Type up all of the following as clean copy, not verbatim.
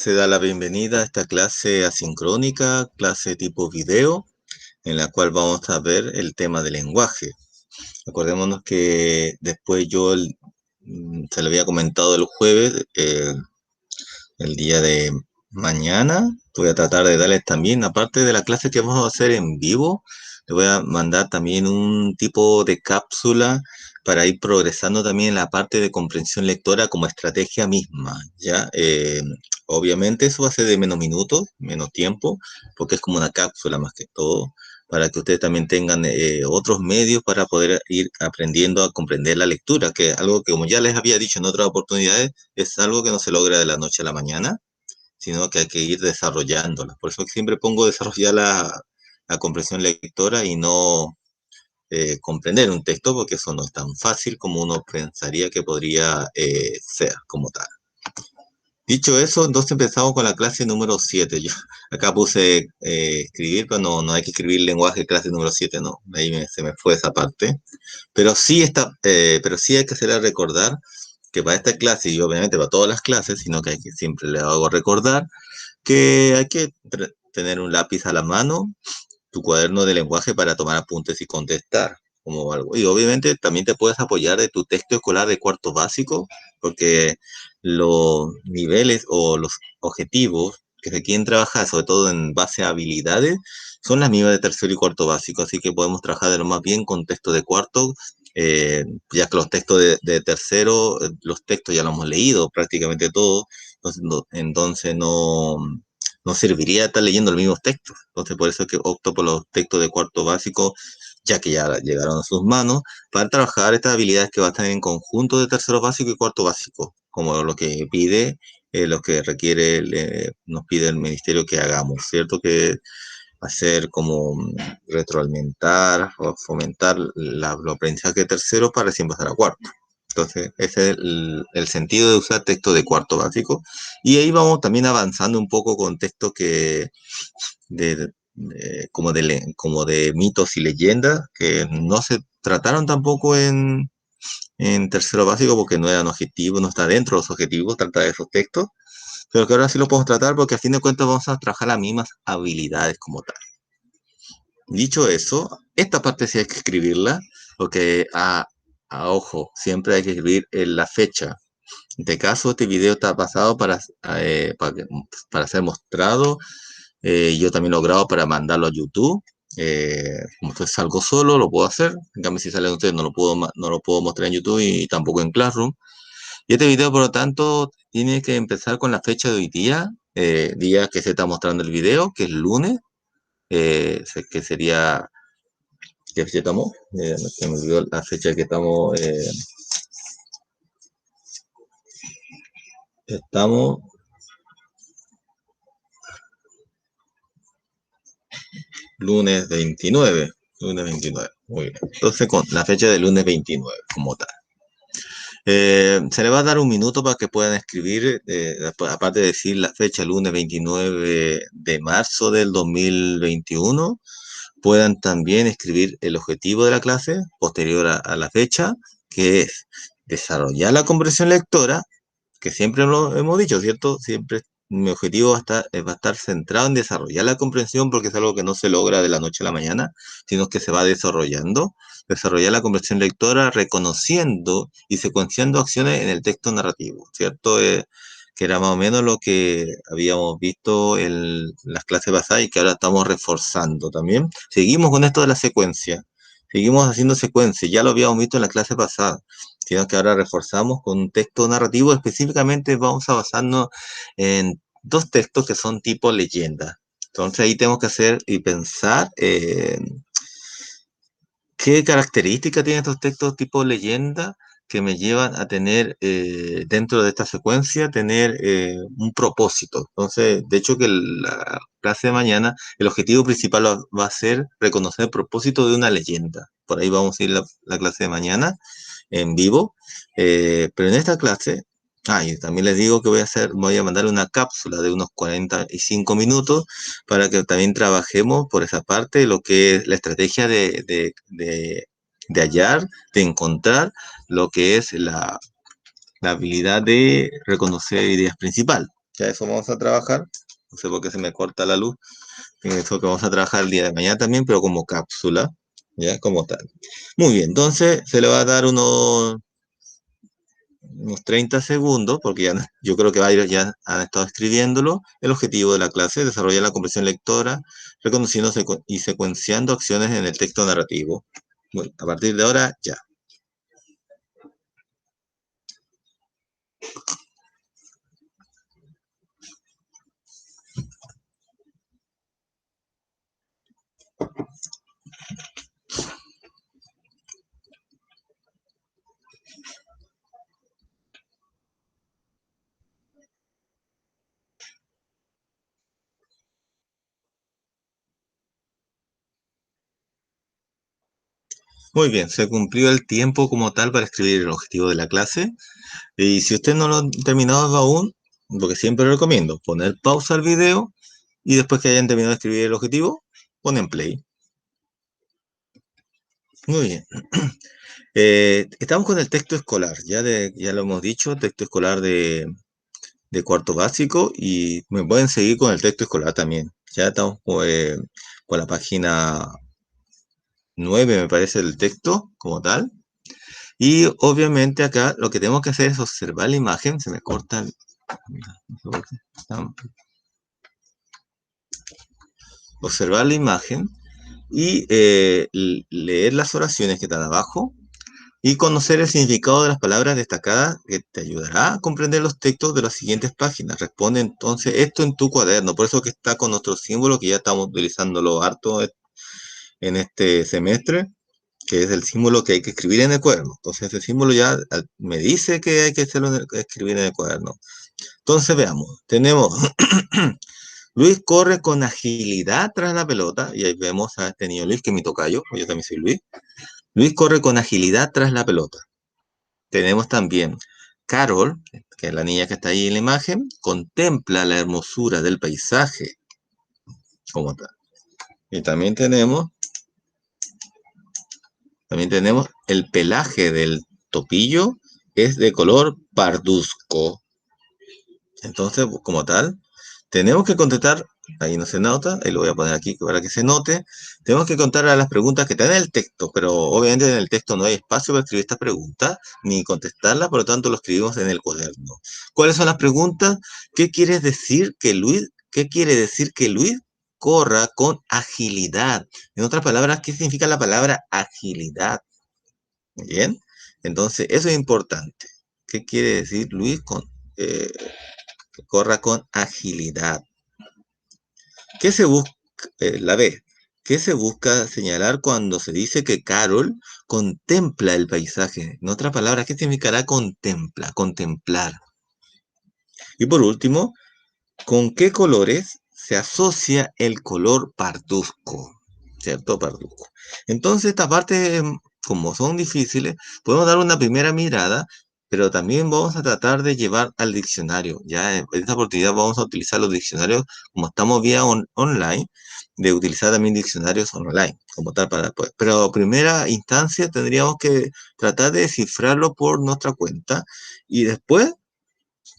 Se da la bienvenida a esta clase asincrónica, clase tipo video, en la cual vamos a ver el tema del lenguaje. Acordémonos que después se lo había comentado el jueves, el día de mañana, voy a tratar de darles también, aparte de la clase que vamos a hacer en vivo, le voy a mandar también un tipo de cápsula para ir progresando también en la parte de comprensión lectora como estrategia misma, ¿ya? Obviamente eso va a ser de menos minutos, menos tiempo, porque es como una cápsula más que todo, para que ustedes también tengan otros medios para poder ir aprendiendo a comprender la lectura, que es algo que, como ya les había dicho en otras oportunidades, es algo que no se logra de la noche a la mañana, sino que hay que ir desarrollándola. Por eso siempre pongo desarrollar la comprensión lectora y no comprender un texto, porque eso no es tan fácil como uno pensaría que podría ser como tal. Dicho eso, entonces empezamos con la clase número 7. Yo acá puse escribir, pero no hay que escribir lenguaje clase número 7, no. Se me fue esa parte. Pero sí hay que hacerle recordar que para esta clase, y obviamente para todas las clases, sino que siempre le hago recordar que hay que tener un lápiz a la mano, tu cuaderno de lenguaje para tomar apuntes y contestar, como algo. Y obviamente también te puedes apoyar de tu texto escolar de cuarto básico, porque los niveles o los objetivos que se quieren trabajar, sobre todo en base a habilidades, son las mismas de tercero y cuarto básico, así que podemos trabajar de lo más bien con texto de cuarto, ya que los textos de tercero, los textos ya los hemos leído prácticamente todos, entonces no serviría estar leyendo los mismos textos. Entonces, por eso es que opto por los textos de cuarto básico, ya que ya llegaron a sus manos, para trabajar estas habilidades que van a estar en conjunto de tercero básico y cuarto básico, como lo que pide, lo que requiere, nos pide el ministerio que hagamos, ¿cierto? Que hacer como retroalimentar o fomentar los aprendizajes de tercero para recién pasar a cuarto. Entonces, ese es el sentido de usar texto de cuarto básico. Y ahí vamos también avanzando un poco con textos como de mitos y leyendas, que no se trataron tampoco en tercero básico porque no eran objetivos, no está dentro de los objetivos tratar de esos textos, pero que ahora sí lo podemos tratar porque a fin de cuentas vamos a trabajar las mismas habilidades como tal. Dicho eso, esta parte sí hay que escribirla, porque a ojo, siempre hay que escribir en la fecha. En este caso, este video está pasado para ser mostrado. Yo también lo grabo para mandarlo a YouTube. Como esto es algo solo, lo puedo hacer. En cambio, si sale de ustedes, no lo puedo mostrar en YouTube y tampoco en Classroom. Y este video, por lo tanto, tiene que empezar con la fecha de hoy día, día que se está mostrando el video, que es lunes, que sería, ¿qué fecha estamos? Se me olvidó la fecha que estamos lunes 29. Lunes 29. Muy bien. Entonces, con la fecha de lunes 29, como tal. Se le va a dar un minuto para que puedan escribir, aparte de decir la fecha, lunes 29 de marzo del 2021, puedan también escribir el objetivo de la clase posterior a la fecha, que es desarrollar la comprensión lectora, que siempre lo hemos dicho, ¿cierto? Siempre mi objetivo va a estar centrado en desarrollar la comprensión porque es algo que no se logra de la noche a la mañana, sino que se va desarrollando. Desarrollar la comprensión lectora reconociendo y secuenciando acciones en el texto narrativo, ¿cierto? Que era más o menos lo que habíamos visto en las clases pasadas y que ahora estamos reforzando también. Seguimos con esto de la secuencia. Seguimos haciendo secuencia, ya lo habíamos visto en la clase pasada, sino que ahora reforzamos con un texto narrativo. Específicamente vamos a basarnos en dos textos que son tipo leyenda. Entonces ahí tenemos que hacer y pensar qué características tienen estos textos tipo leyenda que me llevan a tener dentro de esta secuencia, tener un propósito. Entonces, de hecho que la clase de mañana, el objetivo principal va a ser reconocer el propósito de una leyenda. Por ahí vamos a ir la clase de mañana en vivo. Pero en esta clase, y también les digo que voy a mandar una cápsula de unos 45 minutos para que también trabajemos por esa parte lo que es la estrategia de hallar, de encontrar lo que es la habilidad de reconocer ideas principales. Ya eso vamos a trabajar. No sé por qué se me corta la luz. Eso que vamos a trabajar el día de mañana también, pero como cápsula, ya como tal. Muy bien, entonces se le va a dar unos 30 segundos, porque ya, yo creo que varios ya han estado escribiéndolo. El objetivo de la clase es desarrollar la comprensión lectora, reconociendo y secuenciando acciones en el texto narrativo. Bueno, a partir de ahora, ya. Muy bien, se cumplió el tiempo como tal para escribir el objetivo de la clase. Y si usted no lo ha terminado aún, lo que siempre recomiendo, poner pausa al video y después que hayan terminado de escribir el objetivo, ponen play. Muy bien. Estamos con el texto escolar, ya lo hemos dicho, texto escolar de cuarto básico y me pueden seguir con el texto escolar también. Ya estamos con la página 9 me parece, el texto como tal. Y obviamente acá lo que tenemos que hacer es observar la imagen. Se me corta observar la imagen y leer las oraciones que están abajo y conocer el significado de las palabras destacadas que te ayudará a comprender los textos de las siguientes páginas. Responde entonces esto en tu cuaderno, por eso que está con nuestro símbolo que ya estamos utilizándolo harto en este semestre, que es el símbolo que hay que escribir en el cuaderno. Entonces ese símbolo ya me dice que hay que escribir en el cuaderno. Entonces veamos, tenemos Luis corre con agilidad tras la pelota, y ahí vemos a este niño Luis, que es mi tocayo, yo también soy Luis. Luis corre con agilidad tras la pelota. Tenemos también Carol, que es la niña que está ahí en la imagen, contempla la hermosura del paisaje, como tal. Y también tenemos el pelaje del topillo, es de color parduzco. Entonces, como tal, tenemos que contestar, ahí no se nota, ahí lo voy a poner aquí para que se note, tenemos que contar a las preguntas que están en el texto, pero obviamente en el texto no hay espacio para escribir estas preguntas, ni contestarlas, por lo tanto lo escribimos en el cuaderno. ¿Cuáles son las preguntas? ¿Qué quiere decir que Luis corra con agilidad? En otras palabras, ¿qué significa la palabra agilidad? Bien, entonces eso es importante. ¿Qué quiere decir Luis eh, que corra con agilidad? ¿Qué se busca? La B. ¿Qué se busca señalar cuando se dice que Carol contempla el paisaje? En otras palabras, ¿qué significará contempla? Contemplar. Y por último, ¿con qué colores se asocia el color parduzco? ¿Cierto? Parduzco. Entonces, esta parte, como son difíciles, podemos dar una primera mirada, pero también vamos a tratar de llevar al diccionario. Ya en esta oportunidad vamos a utilizar los diccionarios, como estamos vía online, de utilizar también diccionarios online, como tal, para después. Pero primera instancia tendríamos que tratar de descifrarlo por nuestra cuenta y después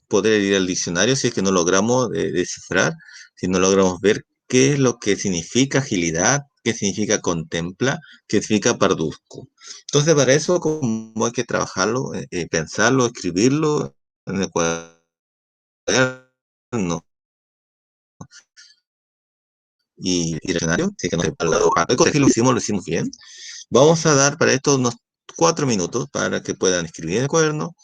poder ir al diccionario si es que no logramos descifrar, si no logramos ver qué es lo que significa agilidad, qué significa contempla, qué significa parduzco. Entonces, para eso, como hay que trabajarlo, pensarlo, escribirlo en el cuaderno, y el diccionario, si es que no sepa el colegio lo hicimos bien. Vamos a dar para esto unos 4 minutos para que puedan escribir en el cuaderno,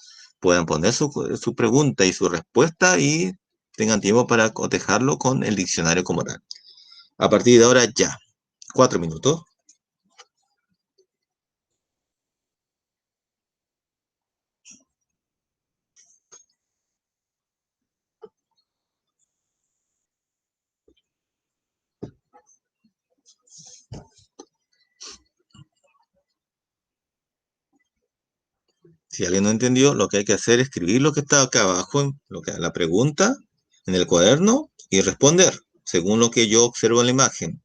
puedan poner su pregunta y su respuesta y tengan tiempo para cotejarlo con el diccionario como tal. A partir de ahora ya, 4 minutos. Si alguien no entendió, lo que hay que hacer es escribir lo que está acá abajo, la pregunta, en el cuaderno y responder según lo que yo observo en la imagen.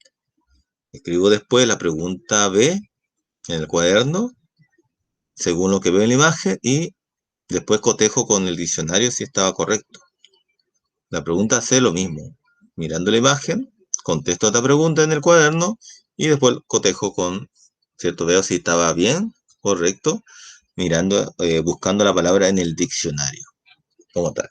Escribo después la pregunta B en el cuaderno, según lo que veo en la imagen, y después cotejo con el diccionario si estaba correcto. La pregunta C, lo mismo. Mirando la imagen, contesto esta pregunta en el cuaderno y después cotejo con, ¿cierto? Veo si estaba bien, correcto, mirando, buscando la palabra en el diccionario, como tal.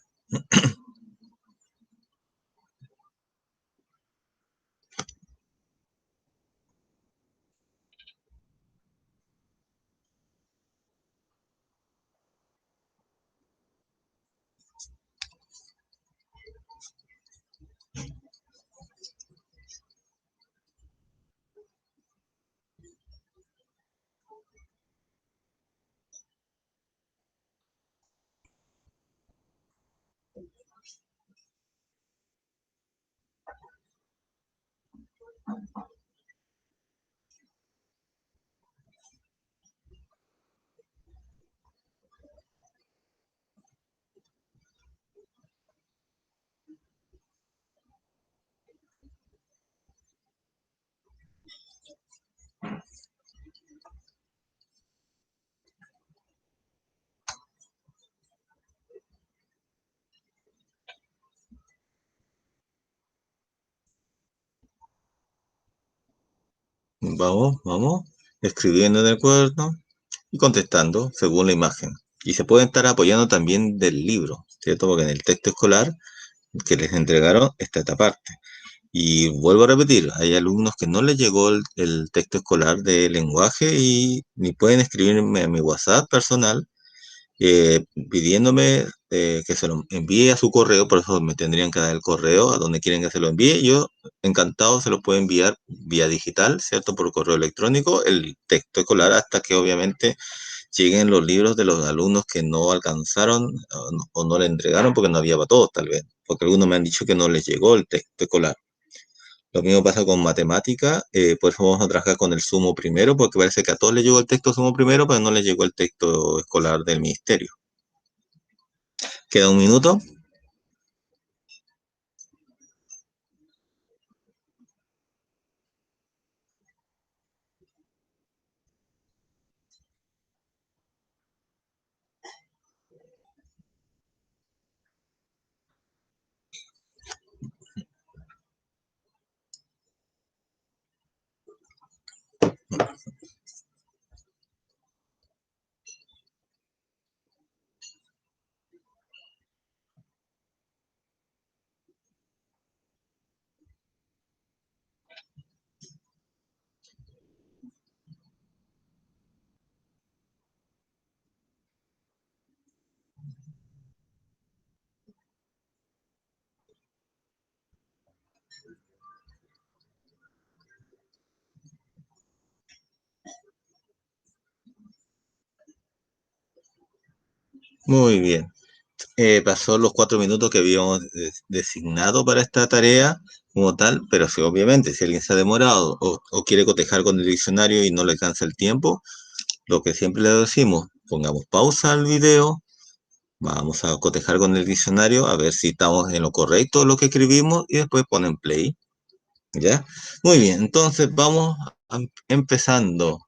Vamos, vamos, escribiendo en el cuaderno y contestando según la imagen. Y se pueden estar apoyando también del libro, ¿cierto? Porque en el texto escolar que les entregaron está esta parte. Y vuelvo a repetir, hay alumnos que no les llegó el texto escolar de lenguaje y ni pueden escribirme a mi WhatsApp personal pidiéndome que se lo envíe a su correo, por eso me tendrían que dar el correo a donde quieren que se lo envíe. Yo encantado se lo puedo enviar vía digital, ¿cierto? Por correo electrónico, el texto escolar hasta que obviamente lleguen los libros de los alumnos que no alcanzaron o no le entregaron porque no había para todos tal vez, porque algunos me han dicho que no les llegó el texto escolar. Lo mismo pasa con matemática, por eso vamos a trabajar con el sumo primero, porque parece que a todos les llegó el texto sumo primero, pero no les llegó el texto escolar del ministerio. Queda un minuto. Muy bien. Pasó los 4 minutos que habíamos designado para esta tarea como tal, pero sí, obviamente, si alguien se ha demorado o quiere cotejar con el diccionario y no le alcanza el tiempo, lo que siempre le decimos, pongamos pausa al video, vamos a cotejar con el diccionario a ver si estamos en lo correcto lo que escribimos y después ponen play, ¿ya? Muy bien, entonces vamos empezando.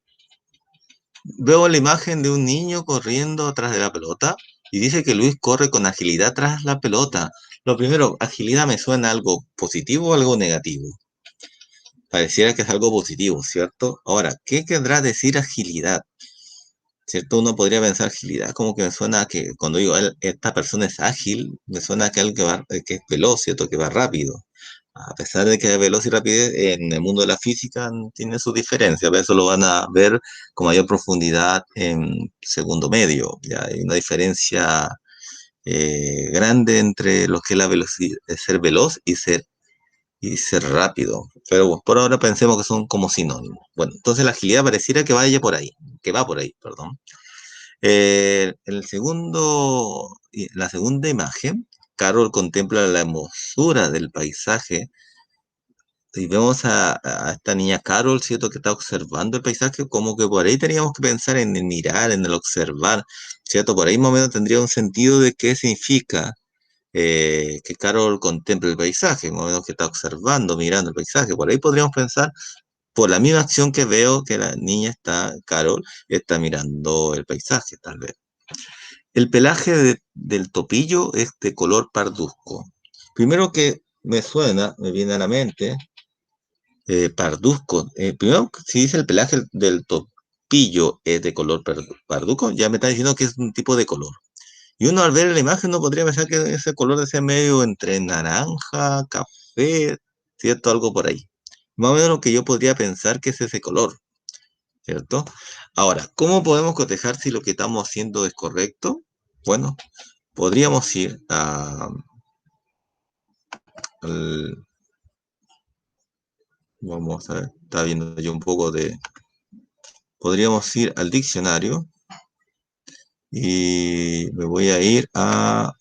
Veo la imagen de un niño corriendo atrás de la pelota y dice que Luis corre con agilidad tras la pelota. Lo primero, agilidad me suena algo positivo o algo negativo. Pareciera que es algo positivo, ¿cierto? Ahora, ¿qué querrá decir agilidad? ¿Cierto? Uno podría pensar agilidad como que me suena a que cuando digo esta persona es ágil, me suena a que algo que, que es veloz, ¿cierto? Que va rápido. A pesar de que veloz y rapidez en el mundo de la física tiene sus diferencias, pero eso lo van a ver con mayor profundidad en segundo medio. Ya hay una diferencia grande entre lo que es la velocidad, ser veloz y ser rápido. Pero bueno, por ahora pensemos que son como sinónimos. Bueno, entonces la agilidad pareciera que vaya por ahí, que va por ahí, perdón. La segunda imagen, Carol contempla la hermosura del paisaje y vemos a esta niña Carol, ¿cierto? Que está observando el paisaje, como que por ahí teníamos que pensar en el mirar, en el observar, ¿cierto? Por ahí más o menos tendría un sentido de qué significa que Carol contemple el paisaje, más o menos que está observando, mirando el paisaje. Por ahí podríamos pensar, por la misma acción que veo que la niña está, Carol, está mirando el paisaje, tal vez. El pelaje del topillo es de color parduzco. Primero que me suena, me viene a la mente, parduzco. Primero, si dice el pelaje del topillo es de color parduzco, ya me está diciendo que es un tipo de color. Y uno al ver la imagen no podría pensar que ese color sea medio entre naranja, café, ¿cierto? Algo por ahí. Más o menos lo que yo podría pensar que es ese color, ¿cierto? Ahora, ¿cómo podemos cotejar si lo que estamos haciendo es correcto? Bueno, podríamos ir al, vamos a ver, está viendo yo un poco podríamos ir al diccionario y me voy a ir estaba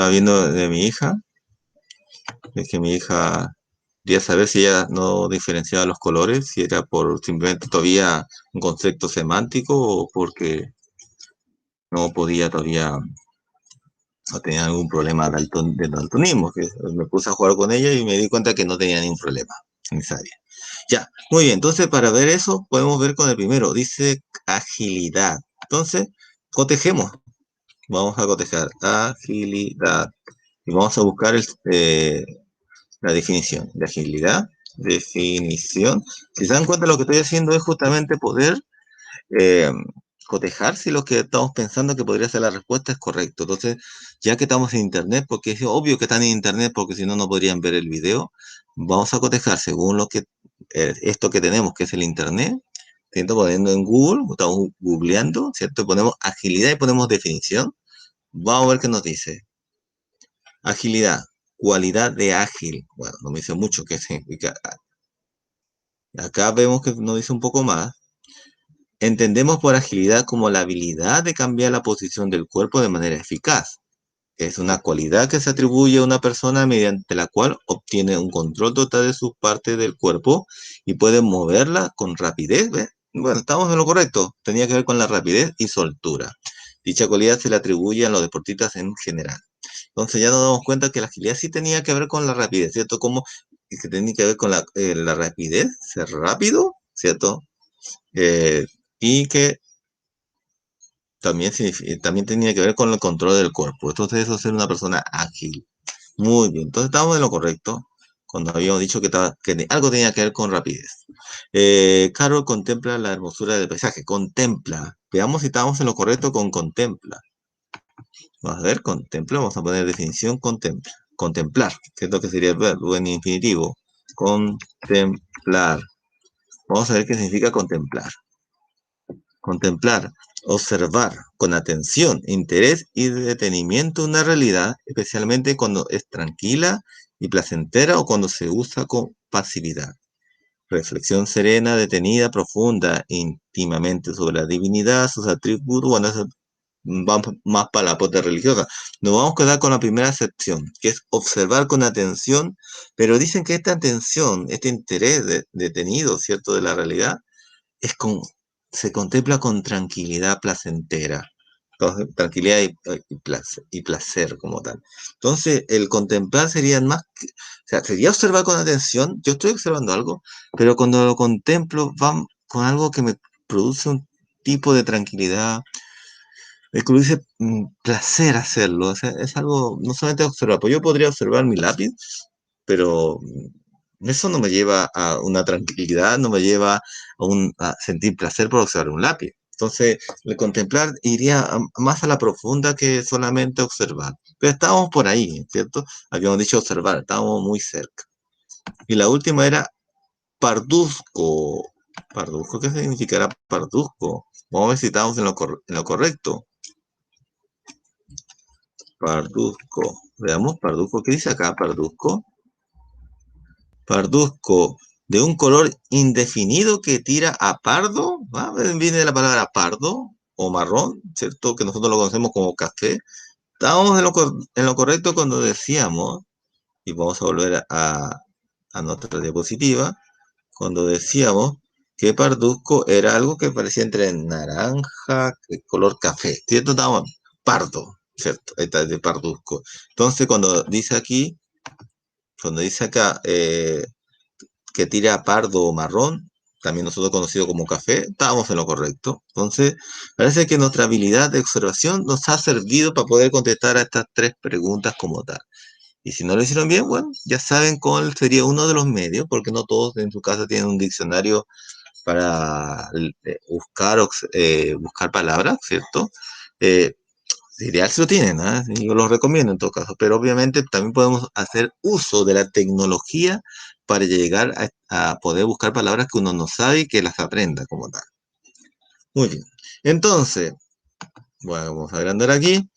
viendo de mi hija, es que mi hija quería saber si ella no diferenciaba los colores, si era por simplemente todavía un concepto semántico o porque no podía todavía, no tenía algún problema de daltonismo, que me puse a jugar con ella y me di cuenta que no tenía ningún problema en esa área. Ya, muy bien, entonces para ver eso podemos ver con el primero, dice agilidad. Entonces, cotejemos, vamos a cotejar agilidad y vamos a buscar la definición de agilidad. Definición. Si se dan cuenta, lo que estoy haciendo es justamente poder eh, cotejar si lo que estamos pensando que podría ser la respuesta es correcto. Entonces, ya que estamos en internet, porque es obvio que están en internet, porque si no, no podrían ver el video, vamos a cotejar según lo que esto que tenemos, que es el internet. ¿Cierto? Poniendo en Google, estamos googleando, ¿cierto? Ponemos agilidad y ponemos definición. Vamos a ver qué nos dice. Agilidad, cualidad de ágil. Bueno, no me dice mucho qué significa. Acá vemos que nos dice un poco más. Entendemos por agilidad como la habilidad de cambiar la posición del cuerpo de manera eficaz. Es una cualidad que se atribuye a una persona mediante la cual obtiene un control total de sus partes del cuerpo y puede moverla con rapidez. ¿Ve? Bueno, estamos en lo correcto. Tenía que ver con la rapidez y soltura. Dicha cualidad se le atribuye a los deportistas en general. Entonces ya nos damos cuenta que la agilidad sí tenía que ver con la rapidez, ¿cierto? Como que tenía que ver con la rapidez, ser rápido, ¿cierto? Eh, y que también tenía que ver con el control del cuerpo. Entonces eso es ser una persona ágil. Muy bien, entonces estábamos en lo correcto cuando habíamos dicho que algo tenía que ver con rapidez. Carol contempla la hermosura del paisaje. Contempla. Veamos si estábamos en lo correcto con contempla. Vamos a ver, contempla. Vamos a poner definición contempla. Contemplar, que es lo que sería el verbo en infinitivo. Contemplar. Vamos a ver qué significa contemplar. Contemplar, observar con atención, interés y detenimiento una realidad, especialmente cuando es tranquila y placentera o cuando se usa con pasividad. Reflexión serena, detenida, profunda, íntimamente sobre la divinidad, sus atributos, bueno, eso vamos más para la parte religiosa. Nos vamos a quedar con la primera acepción, que es observar con atención, pero dicen que esta atención, este interés detenido, ¿cierto?, de la realidad, es con, se contempla con tranquilidad placentera. Entonces, tranquilidad y placer como tal. Entonces, el contemplar sería más, o sea, sería observar con atención, yo estoy observando algo, pero cuando lo contemplo va con algo que me produce un tipo de tranquilidad, me produce placer hacerlo, o sea, es algo, no solamente observar, pues yo podría observar mi lápiz, pero eso no me lleva a una tranquilidad, no me lleva a sentir placer por observar un lápiz. Entonces, el contemplar iría más a la profunda que solamente observar. Pero estábamos por ahí, ¿cierto? Habíamos dicho observar, estábamos muy cerca. Y la última era parduzco. Parduzco, ¿qué significará parduzco? Vamos a ver si estamos en lo correcto. Parduzco. Veamos, parduzco, ¿qué dice acá, parduzco? Parduzco, de un color indefinido que tira a pardo, ¿va? Viene de la palabra pardo o marrón, ¿cierto? Que nosotros lo conocemos como café. Estábamos en lo correcto cuando decíamos, y vamos a volver a nuestra diapositiva, cuando decíamos que parduzco era algo que parecía entre naranja, color café, ¿cierto? Estábamos pardo, ¿cierto? Ahí está, de parduzco. Entonces, cuando dice acá, que tira pardo o marrón, también nosotros conocido como café, estábamos en lo correcto. Entonces, parece que nuestra habilidad de observación nos ha servido para poder contestar a estas tres preguntas como tal. Y si no lo hicieron bien, bueno, ya saben cuál sería uno de los medios, porque no todos en su casa tienen un diccionario para buscar palabras, ¿cierto? Eh, Ideal si lo tienen, ¿ah? Yo los recomiendo en todo caso, pero obviamente también podemos hacer uso de la tecnología para llegar a poder buscar palabras que uno no sabe y que las aprenda como tal. Muy bien. Entonces, bueno, vamos a agrandar aquí.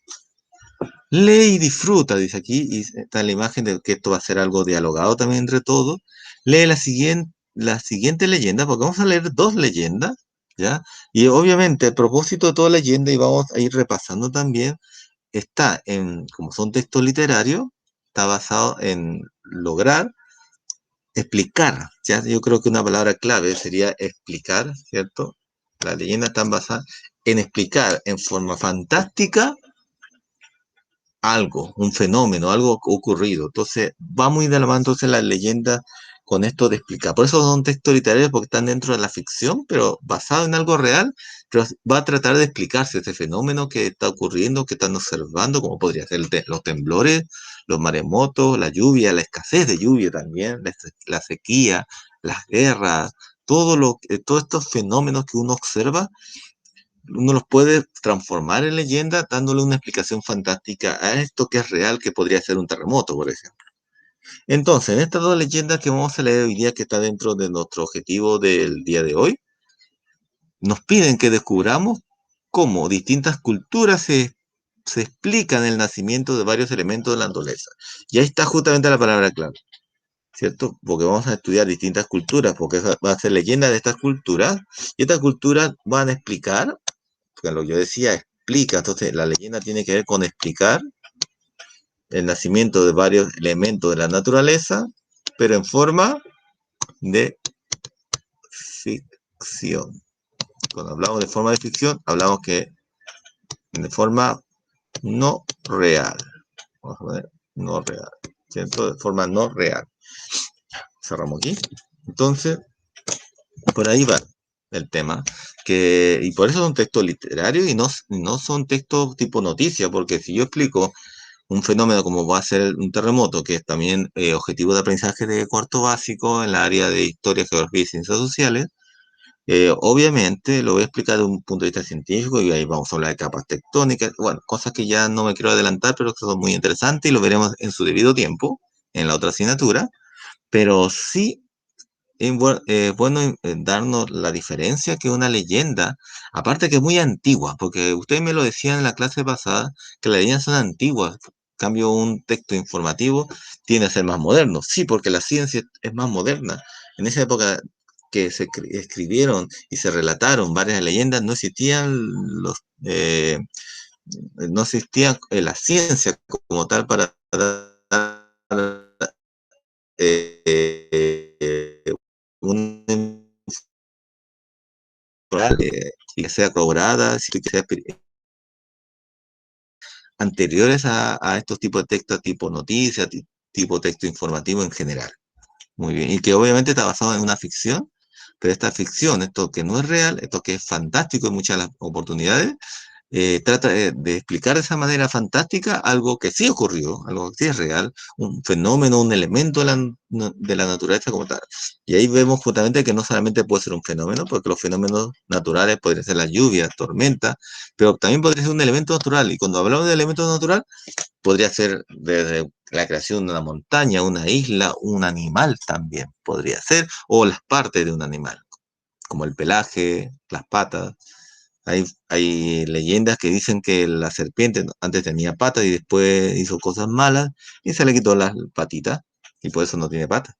Lee y disfruta, dice aquí, y está la imagen de que esto va a ser algo dialogado también entre todos. Lee la siguiente leyenda, porque vamos a leer dos leyendas, ¿ya? Y obviamente el propósito de toda leyenda, y vamos a ir repasando también, está en, como son textos literarios, está basado en lograr explicar, ¿ya? Yo creo que una palabra clave sería explicar, ¿cierto? Las leyendas están basadas en explicar en forma fantástica algo, un fenómeno, algo ocurrido. Entonces, va muy de la mano entonces la leyenda con esto de explicar. Por eso son textos literarios, porque están dentro de la ficción, pero basado en algo real, pero va a tratar de explicarse ese fenómeno que está ocurriendo, que están observando, como podría ser los temblores, los maremotos, la lluvia, la escasez de lluvia también, la sequía, las guerras, todos estos fenómenos que uno observa uno los puede transformar en leyenda dándole una explicación fantástica a esto que es real, que podría ser un terremoto, por ejemplo. Entonces, en estas dos leyendas que vamos a leer hoy día, que está dentro de nuestro objetivo del día de hoy, nos piden que descubramos cómo distintas culturas se explican el nacimiento de varios elementos de la naturaleza. Y ahí está justamente la palabra clave, ¿cierto? Porque vamos a estudiar distintas culturas, porque va a ser leyenda de estas culturas, y estas culturas van a explicar porque lo que yo decía explica, entonces la leyenda tiene que ver con explicar el nacimiento de varios elementos de la naturaleza, pero en forma de ficción. Cuando hablamos de forma de ficción, hablamos que de forma no real. Vamos a poner no real, ¿cierto? De forma no real. Cerramos aquí. Entonces, por ahí va el tema, y por eso son textos literarios y no son textos tipo noticia, porque si yo explico un fenómeno como va a ser un terremoto, que es también objetivo de aprendizaje de cuarto básico en la área de historia, geografía y ciencias sociales, obviamente lo voy a explicar de un punto de vista científico y ahí vamos a hablar de capas tectónicas, bueno, cosas que ya no me quiero adelantar, pero que son muy interesantes y lo veremos en su debido tiempo, en la otra asignatura, pero sí es bueno darnos la diferencia que una leyenda, aparte que es muy antigua, porque ustedes me lo decían en la clase pasada, que las leyendas son antiguas, en cambio un texto informativo tiende a ser más moderno. Sí, porque la ciencia es más moderna. En esa época que se escribieron y se relataron varias leyendas, no existían no existía la ciencia como tal para dar una y que sea corroborada, y que sea anteriores a estos tipos de textos, tipo noticias, tipo texto informativo en general. Muy bien, y que obviamente está basado en una ficción, pero esta ficción, esto que no es real, esto que es fantástico en muchas de las oportunidades, trata de explicar de esa manera fantástica algo que sí ocurrió, algo que sí es real, un fenómeno, un elemento de la naturaleza como tal. Y ahí vemos justamente que no solamente puede ser un fenómeno, porque los fenómenos naturales podrían ser la lluvia, tormenta, pero también podría ser un elemento natural. Y cuando hablamos de elemento natural, podría ser desde la creación de una montaña, una isla, un animal también podría ser, o las partes de un animal, como el pelaje, las patas. Hay leyendas que dicen que la serpiente antes tenía patas y después hizo cosas malas y se le quitó las patitas y por eso no tiene patas.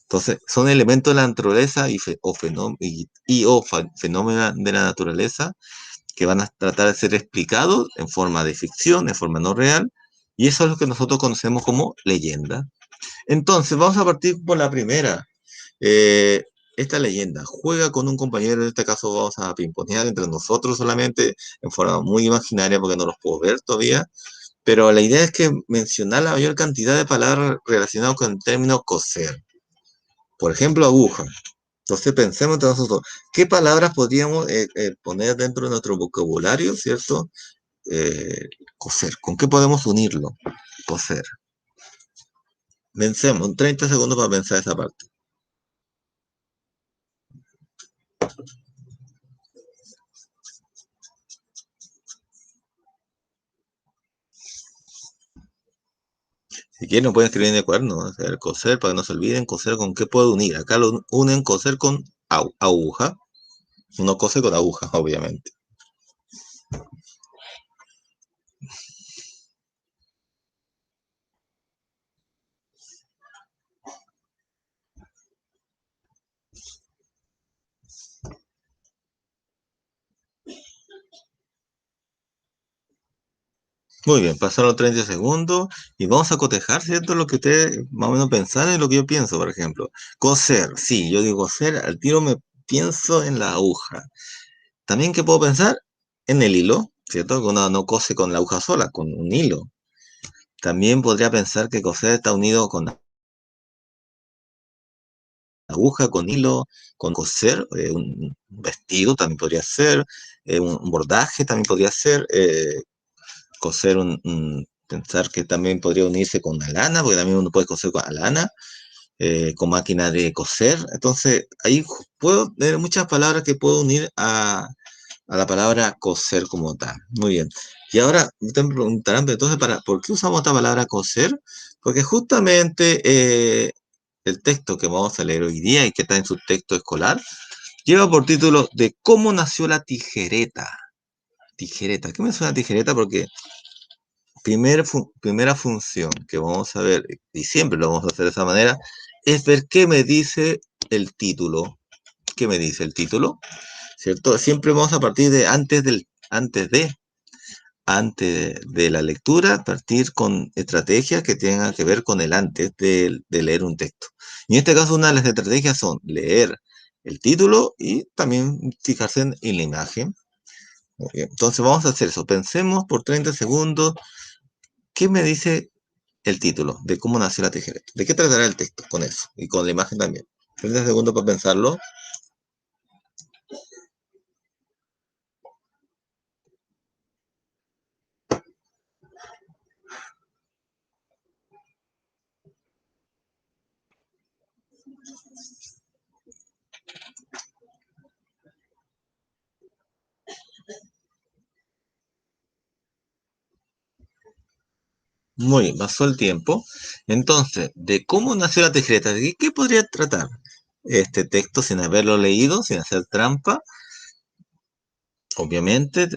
Entonces, son elementos de la naturaleza o fenómenos de la naturaleza que van a tratar de ser explicados en forma de ficción, en forma no real, y eso es lo que nosotros conocemos como leyenda. Entonces, vamos a partir por la primera. Eh, Esta leyenda juega con un compañero, en este caso vamos a pimponear entre nosotros solamente, en forma muy imaginaria porque no los puedo ver todavía, pero la idea es que mencionar la mayor cantidad de palabras relacionadas con el término coser. Por ejemplo, aguja. Entonces pensemos entre nosotros, ¿qué palabras podríamos poner dentro de nuestro vocabulario, ¿cierto? Coser, ¿con qué podemos unirlo? Coser. Pensemos, 30 segundos para pensar esa parte. Si quieren, no pueden escribir en el cuaderno, ¿no? O sea, coser, para que no se olviden, coser con qué puedo unir. Acá lo unen coser con aguja. Uno cose con aguja, obviamente. Muy bien, pasaron 30 segundos y vamos a cotejar, ¿cierto? Lo que ustedes más o menos pensaron y lo que yo pienso, por ejemplo. Coser, sí, yo digo coser, al tiro me pienso en la aguja. También que puedo pensar en el hilo, ¿cierto? Que uno no cose con la aguja sola, con un hilo. También podría pensar que coser está unido con aguja, con hilo, con coser, un vestido también podría ser, un bordaje también podría ser, coser pensar que también podría unirse con la lana, porque también uno puede coser con la lana, con máquina de coser. Entonces, ahí puedo tener muchas palabras que puedo unir a la palabra coser como tal. Muy bien. Y ahora ustedes me preguntarán, pero entonces, ¿por qué usamos esta palabra coser? Porque justamente el texto que vamos a leer hoy día y que está en su texto escolar lleva por título de cómo nació la tijereta. Tijereta. ¿Qué me suena tijereta? Porque primera función que vamos a ver, y siempre lo vamos a hacer de esa manera, es ver qué me dice el título. ¿Qué me dice el título? ¿Cierto? Siempre vamos a partir de antes de la lectura, partir con estrategias que tengan que ver con el antes de leer un texto. Y en este caso, una de las estrategias son leer el título y también fijarse en la imagen. Muy bien. Entonces vamos a hacer eso. Pensemos por 30 segundos qué me dice el título de cómo nació la tijereta. ¿De qué tratará el texto con eso? Y con la imagen también. 30 segundos para pensarlo. Muy bien, pasó el tiempo. Entonces, de cómo nació la tijereta, ¿de qué podría tratar este texto sin haberlo leído, sin hacer trampa? Obviamente,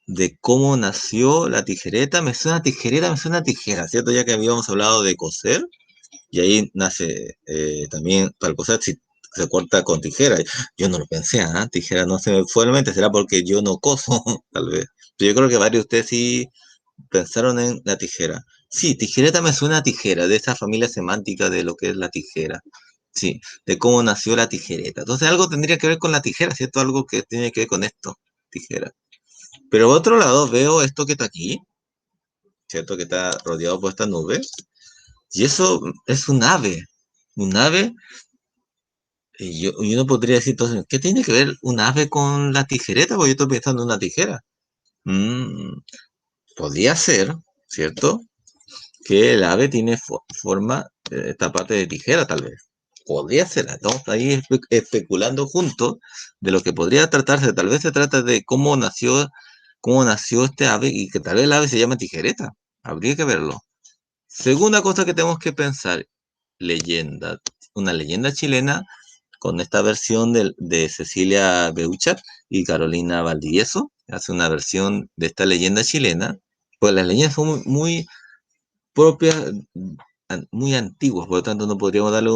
de cómo nació la tijereta. Me suena tijereta, me suena tijera, ¿cierto? Ya que habíamos hablado de coser, y ahí nace también para coser, si se corta con tijera. Yo no lo pensé, ¿ah? Tijera no se me fue a la mente, será porque yo no coso, tal vez. Pero yo creo que varios de ustedes sí pensaron en la tijera. Sí, tijereta me suena a tijera, de esa familia semántica de lo que es la tijera. Sí, de cómo nació la tijereta. Entonces algo tendría que ver con la tijera, ¿cierto? Algo que tiene que ver con esto, tijera. Pero por otro lado veo esto que está aquí, ¿cierto? Que está rodeado por esta nube. Y eso es un ave. Y uno podría decir, entonces, ¿qué tiene que ver un ave con la tijereta? Porque yo estoy pensando en una tijera. Mm, podría ser, ¿cierto? Que el ave tiene forma, esta parte de tijera, tal vez. Podría ser, estamos ahí especulando juntos de lo que podría tratarse. Tal vez se trata de cómo nació este ave y que tal vez el ave se llama tijereta. Habría que verlo. Segunda cosa que tenemos que pensar, leyenda. Una leyenda chilena con esta versión de Cecilia Beuchat y Carolina Valdivieso. Hace una versión de esta leyenda chilena. Pues las leyendas son muy propias, muy antiguas, por lo tanto no podríamos darle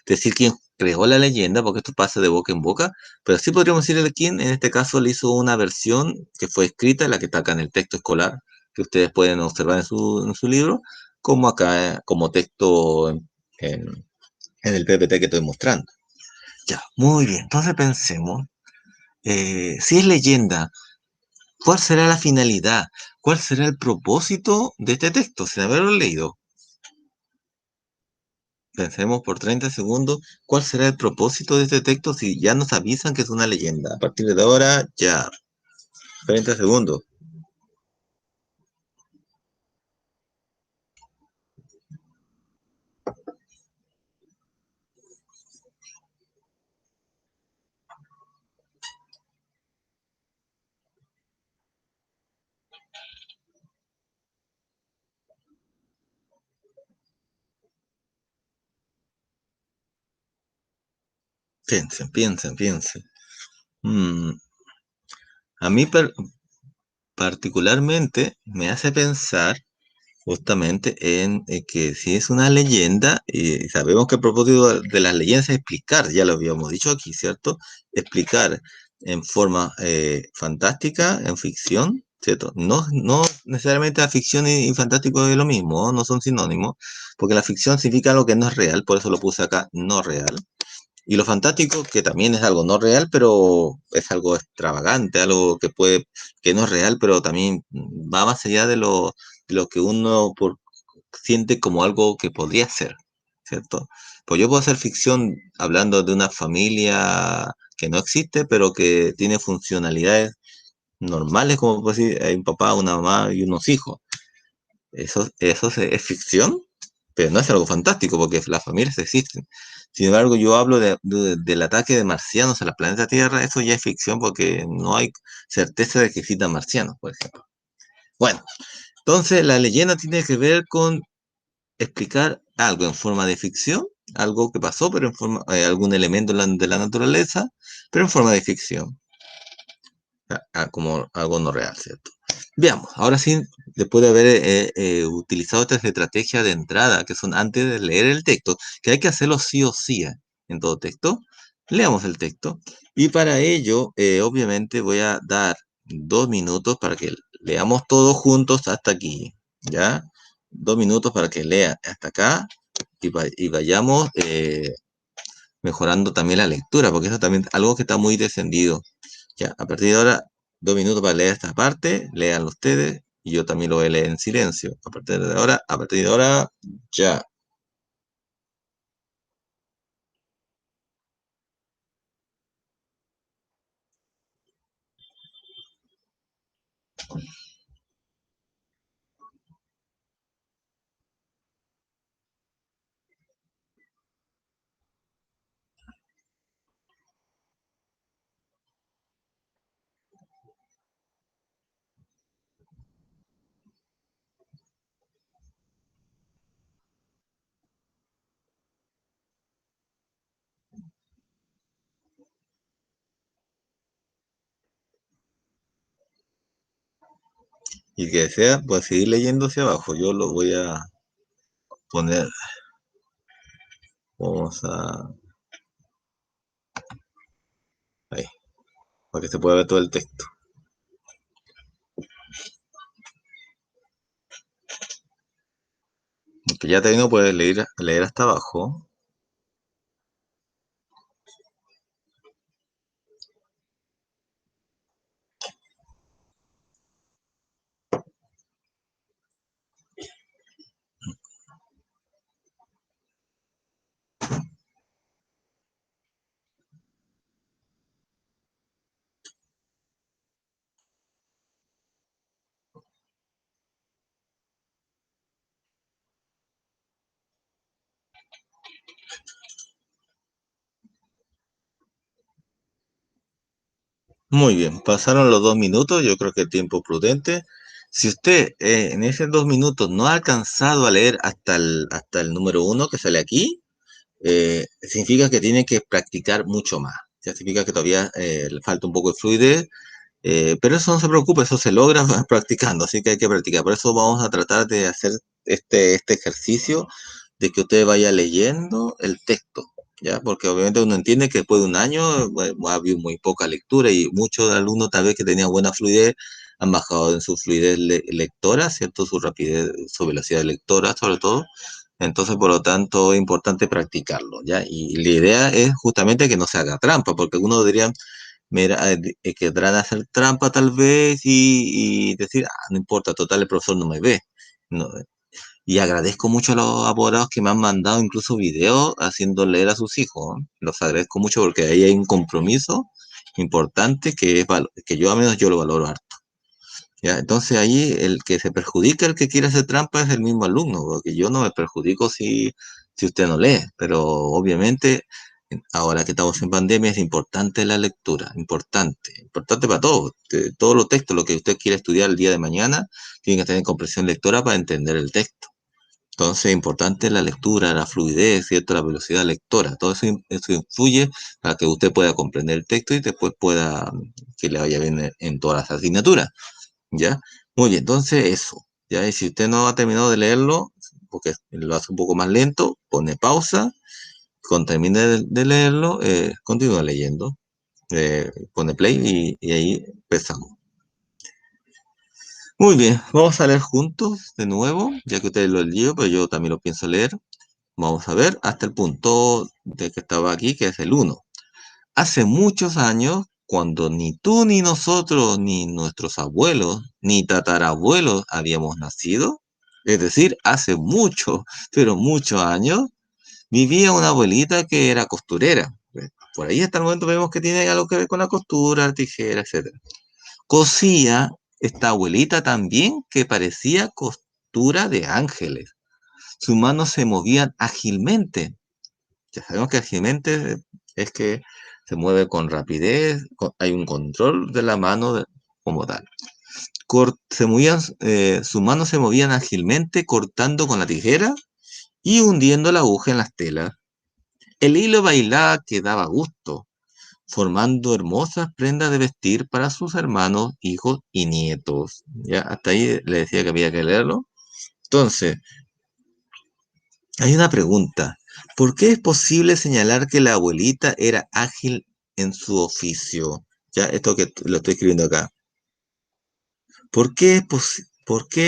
decir quién creó la leyenda, porque esto pasa de boca en boca, pero sí podríamos decirle quién en este caso le hizo una versión que fue escrita, la que está acá en el texto escolar, que ustedes pueden observar en su libro, como acá, como texto en el PPT que estoy mostrando. Ya, muy bien, entonces pensemos, si es leyenda, ¿cuál será la finalidad? ¿Cuál será el propósito de este texto sin haberlo leído? Pensemos por 30 segundos cuál será el propósito de este texto si ya nos avisan que es una leyenda. A partir de ahora, ya. 30 segundos. Piensen, piensen, piensen. Mm, A mí particularmente me hace pensar justamente en que si es una leyenda, y sabemos que el propósito de las leyendas es explicar, ya lo habíamos dicho aquí, ¿cierto? Explicar en forma fantástica, en ficción, ¿cierto? No necesariamente la ficción y fantástico es lo mismo, ¿no? No son sinónimos, porque la ficción significa algo que no es real, por eso lo puse acá, no real. Y lo fantástico, que también es algo no real, pero es algo extravagante, algo que puede, que no es real, pero también va más allá de lo que uno siente como algo que podría ser, ¿cierto? Pues yo puedo hacer ficción hablando de una familia que no existe, pero que tiene funcionalidades normales, como puedo decir, hay un papá, una mamá y unos hijos. Es ficción, pero no es algo fantástico porque las familias existen. Sin embargo, yo hablo del ataque de marcianos a la planeta Tierra, eso ya es ficción porque no hay certeza de que existan marcianos, por ejemplo. Bueno, entonces la leyenda tiene que ver con explicar algo en forma de ficción, algo que pasó, pero en forma, algún elemento de la naturaleza, pero en forma de ficción, como algo no real, ¿cierto? Veamos, ahora sí, después de haber utilizado estas estrategias de entrada, que son antes de leer el texto, que hay que hacerlo sí o sí en todo texto, leamos el texto. Y para ello, obviamente, voy a dar 2 minutos para que leamos todos juntos hasta aquí, ¿ya? 2 minutos para que lean hasta acá y vayamos mejorando también la lectura, porque eso también es algo que está muy descendido. Ya, a partir de ahora, 2 minutos para leer esta parte, leanlo ustedes, y yo también lo voy a leer en silencio. A partir de ahora, ya. Y que sea, pues seguir leyendo hacia abajo. Yo lo voy a poner, vamos a, ahí, para que se pueda ver todo el texto. Que ya terminó, puedes leer hasta abajo. Muy bien, pasaron los 2 minutos, yo creo que el tiempo prudente. Si usted en esos 2 minutos no ha alcanzado a leer hasta el número 1 que sale aquí, significa que tiene que practicar mucho más. Ya significa que todavía le falta un poco de fluidez, pero eso no se preocupe, eso se logra practicando, así que hay que practicar. Por eso vamos a tratar de hacer este ejercicio de que usted vaya leyendo el texto, ¿ya? Porque obviamente uno entiende que después de un año ha habido muy poca lectura y muchos alumnos tal vez que tenían buena fluidez han bajado en su fluidez lectora, ¿cierto? Su rapidez, su velocidad de lectora sobre todo. Entonces, por lo tanto, es importante practicarlo, ¿ya? Y la idea es justamente que no se haga trampa, porque algunos dirían, mira, querrán hacer trampa tal vez y decir, no importa, total, el profesor no me ve. No, Y agradezco mucho a los apoderados que me han mandado incluso videos haciendo leer a sus hijos. ¿No? Los agradezco mucho porque ahí hay un compromiso importante que que yo al menos yo lo valoro harto. ¿Ya? Entonces ahí el que se perjudica, el que quiere hacer trampa es el mismo alumno, porque yo no me perjudico si usted no lee, pero obviamente ahora que estamos en pandemia es importante la lectura, importante para todos. Todos los textos, lo que usted quiere estudiar el día de mañana, tiene que tener comprensión lectora para entender el texto. Entonces es importante la lectura, la fluidez, ¿cierto? La velocidad lectora, todo eso influye para que usted pueda comprender el texto y después pueda que le vaya bien en todas las asignaturas. ¿Ya? Muy bien, entonces eso. ¿Ya? Y si usted no ha terminado de leerlo, porque lo hace un poco más lento, pone pausa, cuando termine de leerlo, continúa leyendo, pone play y ahí empezamos. Muy bien, vamos a leer juntos de nuevo, ya que ustedes lo han leído, pero yo también lo pienso leer. Vamos a ver hasta el punto de que estaba aquí, que es el uno. Hace muchos años, cuando ni tú ni nosotros, ni nuestros abuelos, ni tatarabuelos habíamos nacido, es decir, hace mucho, pero muchos años, vivía una abuelita que era costurera. Por ahí hasta el momento vemos que tiene algo que ver con la costura, tijera, etcétera. Cosía esta abuelita también que parecía costura de ángeles. Sus manos se movían ágilmente. Ya sabemos que ágilmente es que se mueve con rapidez, hay un control de la mano como tal. Sus manos se movían ágilmente cortando con la tijera y hundiendo la aguja en las telas. El hilo bailaba que daba gusto, formando hermosas prendas de vestir para sus hermanos, hijos y nietos. Ya hasta ahí le decía que había que leerlo. Entonces, hay una pregunta. ¿Por qué es posible señalar que la abuelita era ágil en su oficio? Ya, esto que lo estoy escribiendo acá. ¿Por qué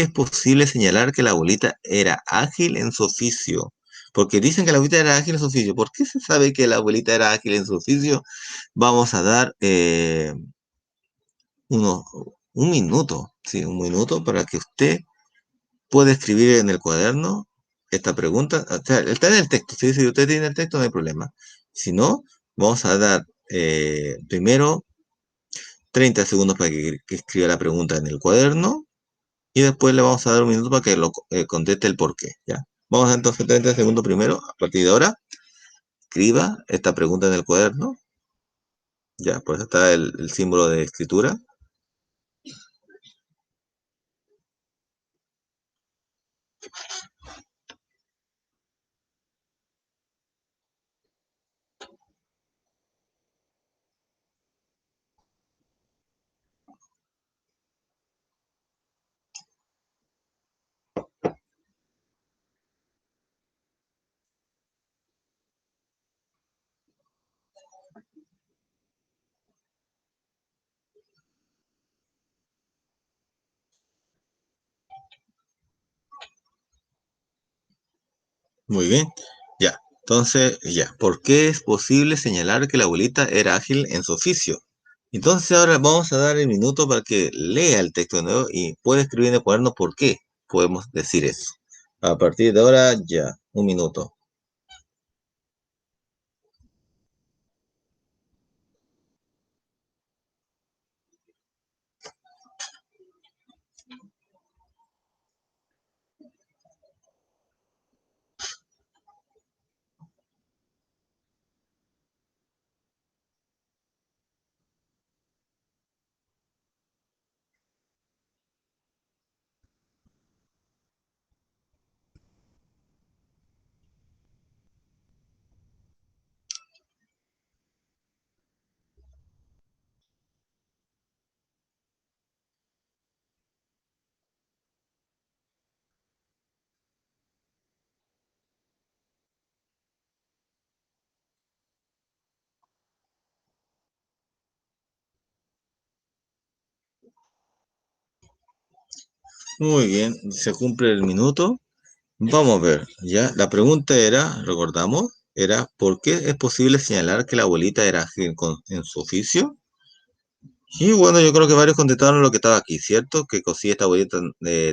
es posible señalar que la abuelita era ágil en su oficio? Porque dicen que la abuelita era ágil en su oficio. ¿Por qué se sabe que la abuelita era ágil en su oficio? Vamos a dar uno, un minuto, sí, un minuto para que usted pueda escribir en el cuaderno esta pregunta. O sea, está en el texto, ¿sí? Si usted tiene el texto no hay problema. Si no, vamos a dar primero 30 segundos para que escriba la pregunta en el cuaderno y después le vamos a dar un minuto para que lo conteste el porqué, ¿ya? Vamos a dar entonces 30 segundos primero, a partir de ahora, escriba esta pregunta en el cuaderno, ya, por eso está el símbolo de escritura. Muy bien, ya. Entonces, ya, ¿por qué es posible señalar que la abuelita era ágil en su oficio? Entonces ahora vamos a dar el minuto para que lea el texto de nuevo y pueda escribir en el cuaderno por qué podemos decir eso. A partir de ahora, ya, un minuto. Muy bien, se cumple el minuto. Vamos a ver, ya. La pregunta era, recordamos, era ¿por qué es posible señalar que la abuelita era ágil en su oficio? Y bueno, yo creo que varios contestaron lo que estaba aquí, ¿cierto? Que cosía esta bolita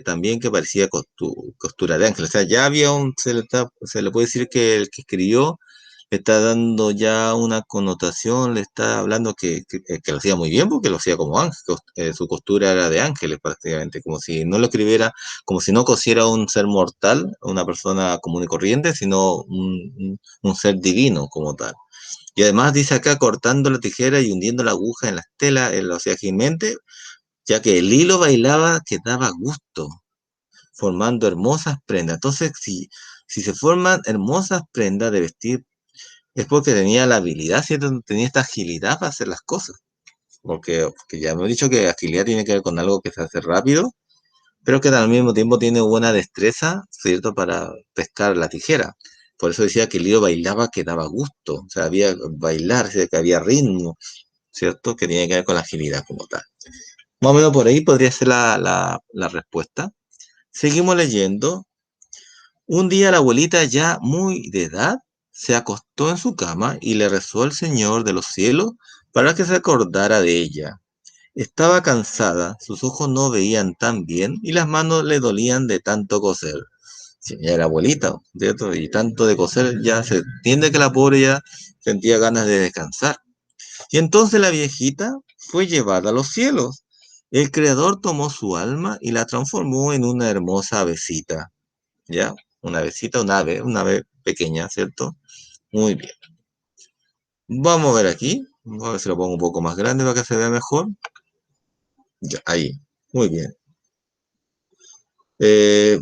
también que parecía costura de ángel. O sea, ya había se le puede decir que el que escribió le está dando ya una connotación, le está hablando que lo hacía muy bien porque lo hacía como ángel, su costura era de ángeles prácticamente, como si no lo escribiera, como si no cosiera un ser mortal, una persona común y corriente, sino un ser divino como tal. Y además dice acá cortando la tijera y hundiendo la aguja en las telas, lo hacía ágilmente, ya que el hilo bailaba que daba gusto, formando hermosas prendas. Entonces, si se forman hermosas prendas de vestir, es porque tenía la habilidad, ¿cierto? Tenía esta agilidad para hacer las cosas. Porque ya hemos dicho que agilidad tiene que ver con algo que se hace rápido, pero que al mismo tiempo tiene buena destreza, ¿cierto? Para pescar la tijera. Por eso decía que el hilo bailaba que daba gusto, o sea, había bailar, o sea, que había ritmo, ¿cierto? Que tiene que ver con la agilidad como tal. Más o menos por ahí podría ser la respuesta. Seguimos leyendo. Un día la abuelita, ya muy de edad, se acostó en su cama y le rezó al Señor de los cielos para que se acordara de ella. Estaba cansada, sus ojos no veían tan bien y las manos le dolían de tanto coser. Sí, ya era abuelita, ¿cierto? Y tanto de coser, ya se entiende que la pobre ya sentía ganas de descansar. Y entonces la viejita fue llevada a los cielos. El Creador tomó su alma y la transformó en una hermosa avecita, ¿ya? Una avecita, un ave pequeña, ¿cierto? Muy bien. Vamos a ver aquí. Vamos a ver si lo pongo un poco más grande para que se vea mejor. Ya, ahí. Muy bien.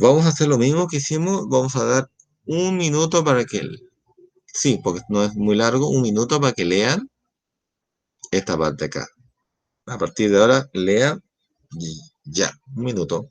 Vamos a hacer lo mismo que hicimos. Vamos a dar un minuto para que... Sí, porque no es muy largo. Un minuto para que lean esta parte acá. A partir de ahora, lean y ya. Un minuto.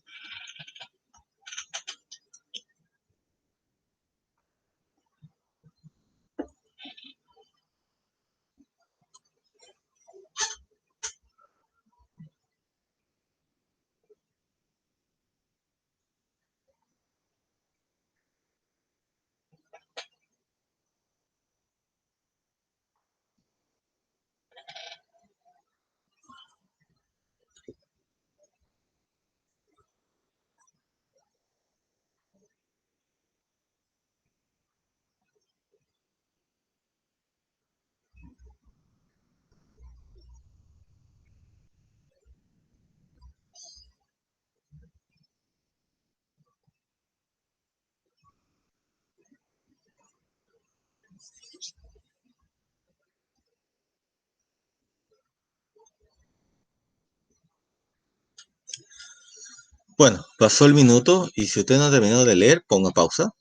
Bueno, pasó el minuto y si usted no ha terminado de leer, ponga pausa,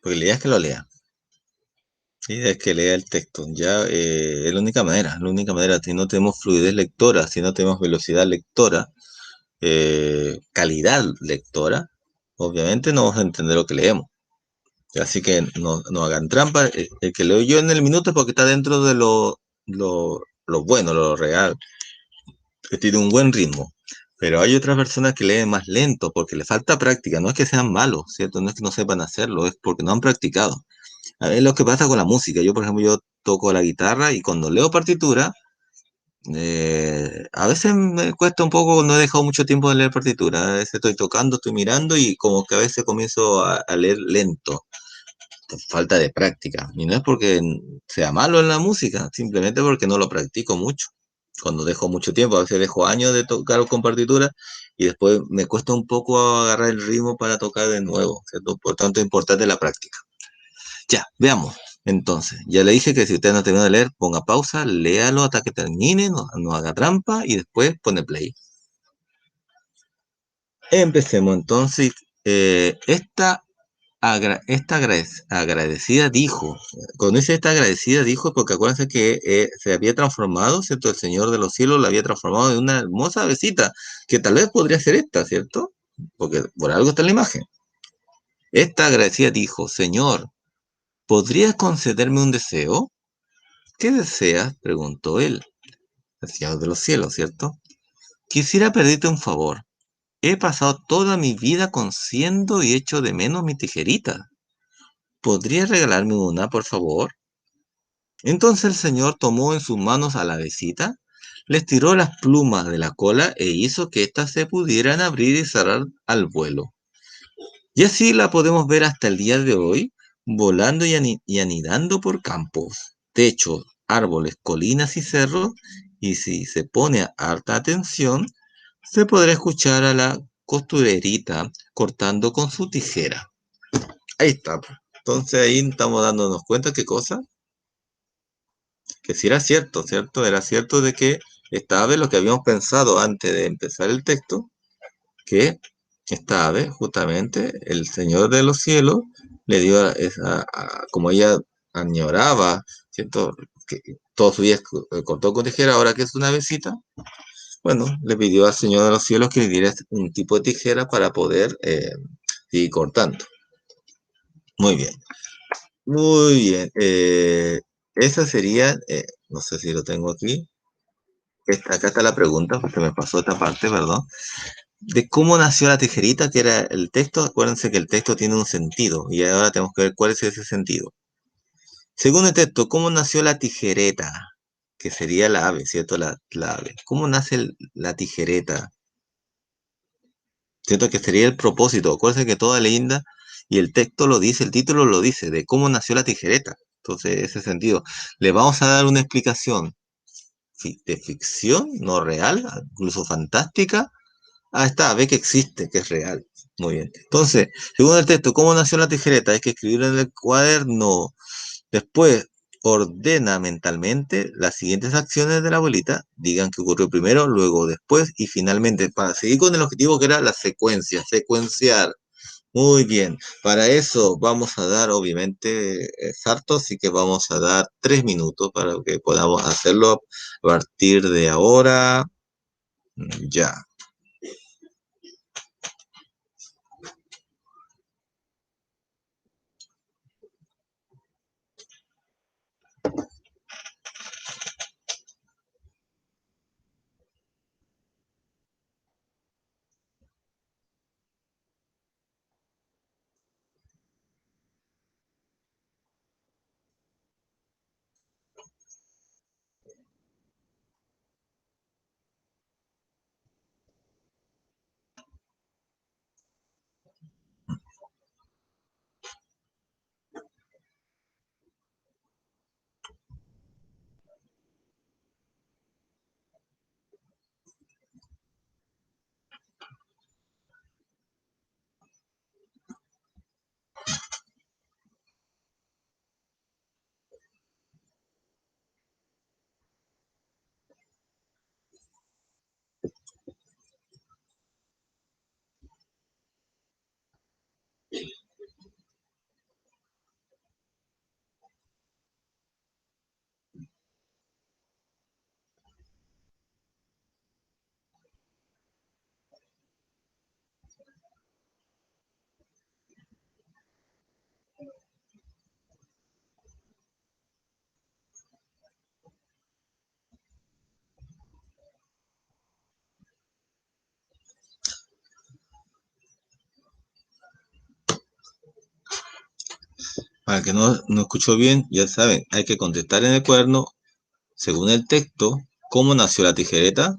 porque la idea es que lo lea. Sí, es que lea el texto. Ya es la única manera. Si no tenemos fluidez lectora, si no tenemos velocidad lectora, calidad lectora, obviamente no vamos a entender lo que leemos. Así que no hagan trampa. El que leo yo en el minuto es porque está dentro de lo bueno, lo real, que tiene un buen ritmo. Pero hay otras personas que leen más lento porque les falta práctica. No es que sean malos, ¿cierto? No es que no sepan hacerlo, es porque no han practicado. A ver lo que pasa con la música. Yo, por ejemplo, yo toco la guitarra y cuando leo partitura, a veces me cuesta un poco, no he dejado mucho tiempo de leer partitura. A veces estoy tocando, estoy mirando y como que a veces comienzo a leer lento, por falta de práctica. Y no es porque sea malo en la música, simplemente porque no lo practico mucho. Cuando dejo mucho tiempo, a veces dejo años de tocar con partitura y después me cuesta un poco agarrar el ritmo para tocar de nuevo, ¿cierto? Por tanto, es importante la práctica. Ya, veamos. Entonces, ya le dije que si usted no terminó de leer, ponga pausa, léalo hasta que termine, no haga trampa y después pone play. Empecemos entonces. Esta agradecida dijo, cuando dice esta agradecida dijo, porque acuérdense que se había transformado, ¿cierto? El Señor de los cielos la había transformado en una hermosa besita, que tal vez podría ser esta, ¿cierto? Porque por algo está en la imagen. Esta agradecida dijo, Señor, ¿podrías concederme un deseo? ¿Qué deseas? Preguntó él, el Señor de los cielos, ¿cierto? Quisiera pedirte un favor. He pasado toda mi vida cosiendo y echo de menos mi tijerita. ¿Podrías regalarme una, por favor? Entonces el Señor tomó en sus manos a la besita, les tiró las plumas de la cola e hizo que éstas se pudieran abrir y cerrar al vuelo. Y así la podemos ver hasta el día de hoy, volando y anidando por campos, techos, árboles, colinas y cerros, y si se pone harta atención, se podrá escuchar a la costurerita cortando con su tijera. Ahí está, po. Entonces ahí estamos dándonos cuenta qué cosa, que sí era cierto, ¿cierto? Era cierto de que esta ave, lo que habíamos pensado antes de empezar el texto, que esta ave, justamente, el Señor de los cielos, le dio como ella añoraba, ¿cierto? Que todo su día cortó con tijera, ahora que es una avecita, bueno, le pidió al Señor de los cielos que le diera un tipo de tijera para poder ir cortando. Muy bien, muy bien. Esa sería, no sé si lo tengo aquí. Acá está la pregunta, porque me pasó esta parte, perdón. De cómo nació la tijerita, que era el texto. Acuérdense que el texto tiene un sentido y ahora tenemos que ver cuál es ese sentido. Según el texto, ¿cómo nació la tijereta? Que sería la ave, ¿cierto? La ave. ¿Cómo nace la tijereta? ¿Cierto? Que sería el propósito. Acuérdense que toda leyenda y el texto lo dice, el título lo dice, de cómo nació la tijereta. Entonces, ese sentido. Le vamos a dar una explicación de ficción, no real, incluso fantástica. Ah, está, ve que existe, que es real. Muy bien. Entonces, según el texto, ¿cómo nació la tijereta? Hay que escribirlo en el cuaderno. Después, ordena mentalmente las siguientes acciones de la abuelita. Digan qué ocurrió primero, luego después y finalmente, para seguir con el objetivo que era la secuencia, secuenciar. Muy bien. Para eso vamos a dar, obviamente, Sarto, así que vamos a dar 3 minutos para que podamos hacerlo a partir de ahora. Ya. Para el que no escuchó bien, ya saben, hay que contestar en el cuaderno, según el texto, cómo nació la tijereta,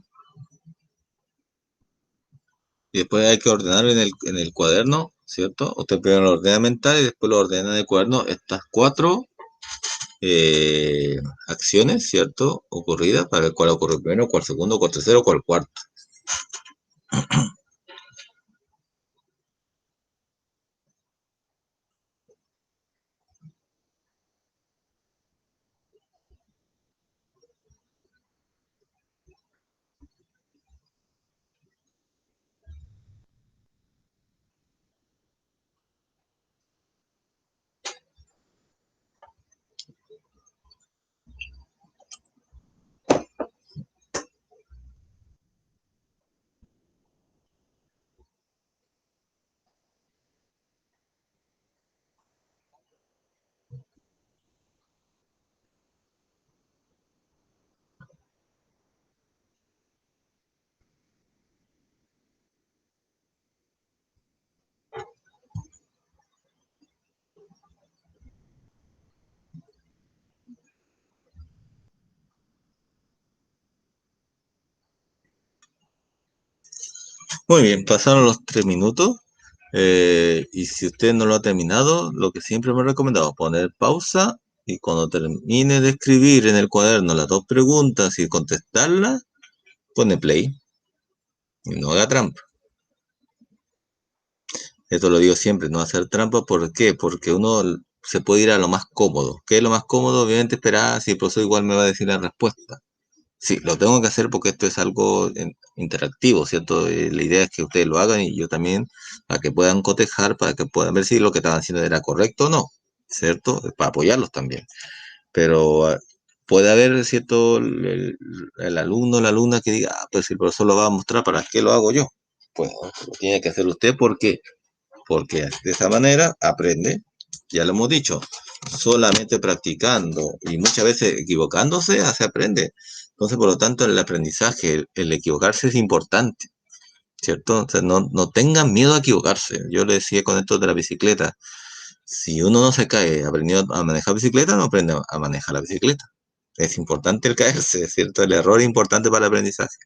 y después hay que ordenar en el cuaderno, ¿cierto? Usted primero lo ordena mental y después lo ordena en el cuaderno estas cuatro acciones, ¿cierto? Ocurridas, para el cual ocurrió primero, cuál segundo, cuál tercero, cuál cuarto. Muy bien, pasaron los 3 minutos. Y si usted no lo ha terminado, lo que siempre me he recomendado, poner pausa y cuando termine de escribir en el cuaderno las dos preguntas y contestarlas, pone play y no haga trampa. Esto lo digo siempre, no hacer trampa. ¿Por qué? Porque uno se puede ir a lo más cómodo. ¿Qué es lo más cómodo? Obviamente esperar si el profesor igual me va a decir la respuesta. Sí, lo tengo que hacer porque esto es algo interactivo, ¿cierto? La idea es que ustedes lo hagan y yo también, para que puedan cotejar, para que puedan ver si lo que estaban haciendo era correcto o no, ¿cierto? Para apoyarlos también. Pero puede haber, ¿cierto? El alumno, la alumna que diga, pues si el profesor lo va a mostrar, ¿para qué lo hago yo? Pues no, lo tiene que hacer usted porque de esa manera aprende, ya lo hemos dicho, solamente practicando y muchas veces equivocándose, se aprende. Entonces, por lo tanto, el aprendizaje, el equivocarse es importante, ¿cierto? O sea, no tengan miedo a equivocarse. Yo le decía con esto de la bicicleta, si uno no se cae aprendiendo a manejar bicicleta, no aprende a manejar la bicicleta. Es importante el caerse, ¿cierto? El error es importante para el aprendizaje.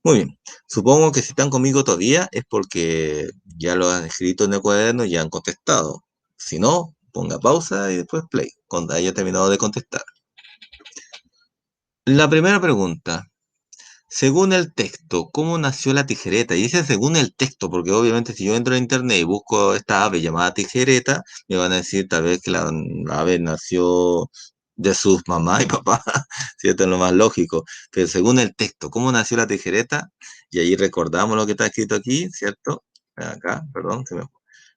Muy bien. Supongo que si están conmigo todavía es porque ya lo han escrito en el cuaderno y ya han contestado. Si no, ponga pausa y después play, cuando haya terminado de contestar. La primera pregunta. Según el texto, ¿cómo nació la tijereta? Y dice según el texto, porque obviamente si yo entro a internet y busco esta ave llamada tijereta, me van a decir tal vez que la ave nació de sus mamá y papá, ¿cierto? Es lo más lógico. Pero según el texto, ¿cómo nació la tijereta? Y ahí recordamos lo que está escrito aquí, ¿cierto? Acá, perdón,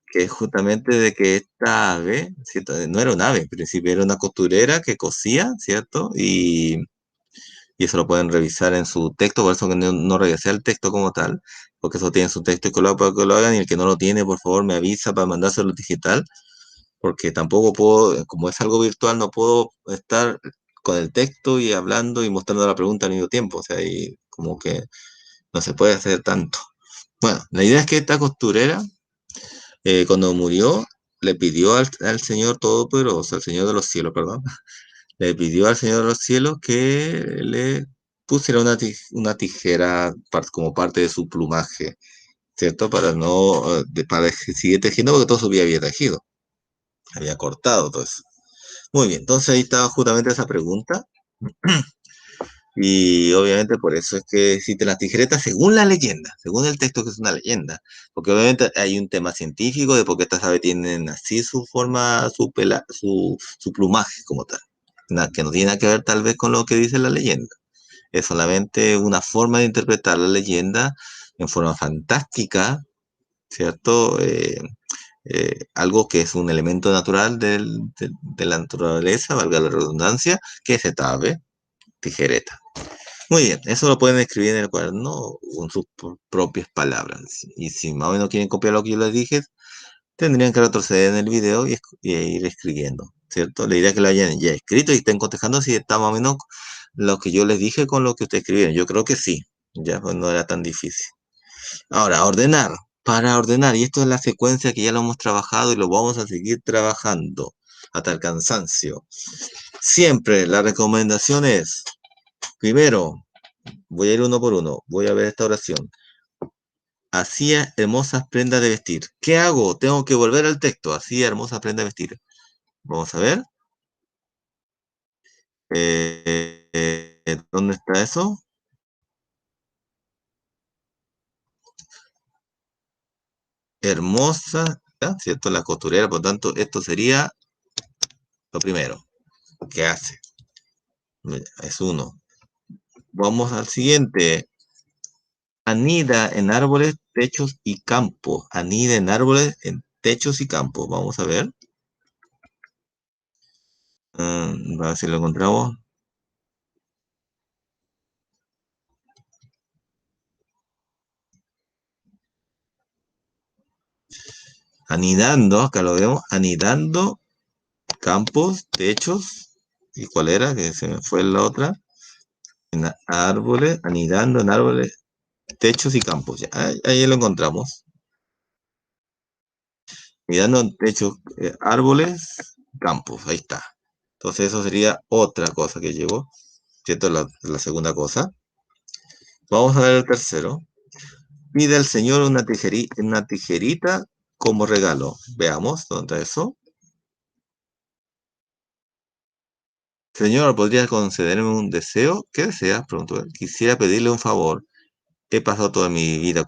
que es justamente de que esta ave, ¿cierto? No era un ave, en principio era una costurera que cosía, ¿cierto? Y eso lo pueden revisar en su texto, por eso que no regresé al texto como tal, porque eso tiene su texto y colado para que lo hagan, y el que no lo tiene, por favor, me avisa para mandárselo digital, porque tampoco puedo, como es algo virtual, no puedo estar con el texto y hablando y mostrando la pregunta al mismo tiempo, o sea, y como que no se puede hacer tanto. Bueno, la idea es que esta costurera, cuando murió, le pidió al Señor Todopoderoso, al Señor de los cielos, perdón, le pidió al Señor de los cielos que le pusiera una tijera como parte de su plumaje, ¿cierto? Para no, para seguir tejiendo, porque todo su vida había tejido, había cortado todo eso. Muy bien, entonces ahí estaba justamente esa pregunta. Y obviamente por eso es que existen las tijeretas según la leyenda, según el texto que es una leyenda. Porque obviamente hay un tema científico de por qué estas aves tienen así su forma, su plumaje como tal. Que no tiene nada que ver tal vez con lo que dice la leyenda. Es solamente una forma de interpretar la leyenda en forma fantástica, ¿cierto? Algo que es un elemento natural de la naturaleza, valga la redundancia, que es esta ave, tijereta. Muy bien, eso lo pueden escribir en el cuaderno con sus propias palabras. Y si más o menos quieren copiar lo que yo les dije, tendrían que retroceder en el video y ir escribiendo, ¿cierto? La idea es que lo hayan ya escrito y estén cotejando si está más o menos lo que yo les dije con lo que ustedes escribieron. Yo creo que sí, ya pues no era tan difícil. Ahora, ordenar. Para ordenar, y esto es la secuencia que ya lo hemos trabajado y lo vamos a seguir trabajando hasta el cansancio. Siempre la recomendación es, primero, voy a ir uno por uno, voy a ver esta oración. Hacía hermosas prendas de vestir. ¿Qué hago? Tengo que volver al texto. Hacía hermosas prendas de vestir. Vamos a ver. ¿Dónde está eso? Hermosa, ¿ya? ¿Cierto? La costurera, por tanto, esto sería lo primero que hace. Es uno. Vamos al siguiente. Anida en árboles, techos y campos. Anida en árboles, en techos y campos. Vamos a ver. A ver si lo encontramos. Anidando, acá lo vemos. Anidando campos, techos. ¿Y cuál era? Que se me fue la otra. En árboles, anidando en árboles, techos y campos. Ya, ahí lo encontramos. Anidando en techos, árboles, campos. Ahí está. Entonces eso sería otra cosa que llevo, ¿cierto? La segunda cosa. Vamos a ver el tercero. Pide al Señor una tijerita como regalo. Veamos, ¿dónde está eso? Señor, ¿podría concederme un deseo? ¿Qué deseas? Preguntó él. Quisiera pedirle un favor. He pasado toda mi vida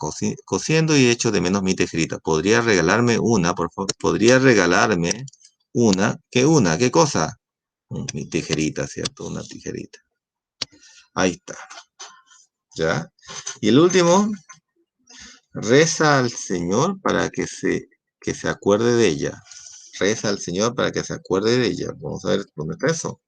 cosiendo y he hecho de menos mi tijerita. ¿Podría regalarme una, por favor? ¿Podría regalarme una? ¿Qué una? ¿Qué cosa? Mi tijerita, ¿cierto? Una tijerita. Ahí está, ¿ya? Y el último, reza al Señor para que se acuerde de ella. Reza al Señor para que se acuerde de ella. Vamos a ver dónde está eso.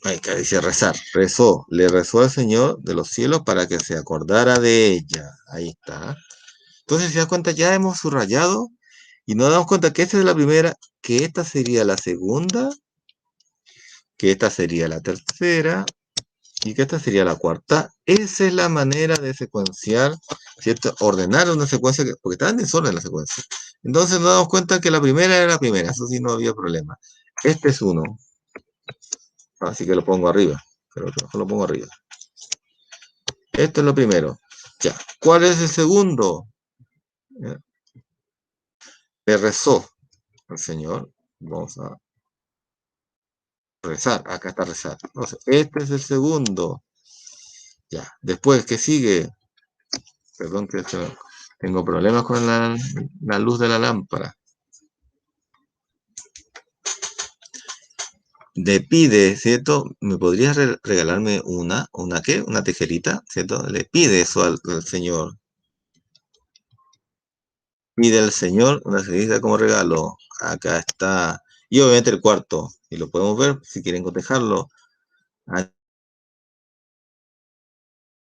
Ahí que dice rezar. Rezó, le rezó al Señor de los cielos para que se acordara de ella. Ahí está. Entonces, si das cuenta, ya hemos subrayado y nos damos cuenta que esta es la primera, que esta sería la segunda, que esta sería la tercera y que esta sería la cuarta. Esa es la manera de secuenciar, ¿cierto? Ordenar una secuencia, porque está en desorden la secuencia. Entonces nos damos cuenta que la primera era la primera, eso sí no había problema. Este es uno, así que lo pongo arriba, pero mejor lo pongo arriba. Esto es lo primero. Ya. ¿Cuál es el segundo? Ya. Le rezó al Señor. Vamos a rezar. Acá está rezar. Entonces, este es el segundo. Ya. Después, ¿qué sigue? Perdón que tengo problemas con la luz de la lámpara. Le pide, ¿cierto? ¿Me podrías regalarme una qué? Una tijerita, ¿cierto? Le pide eso al Señor. Pide al Señor una tijerita como regalo. Acá está. Y obviamente el cuarto. Y lo podemos ver si quieren cotejarlo.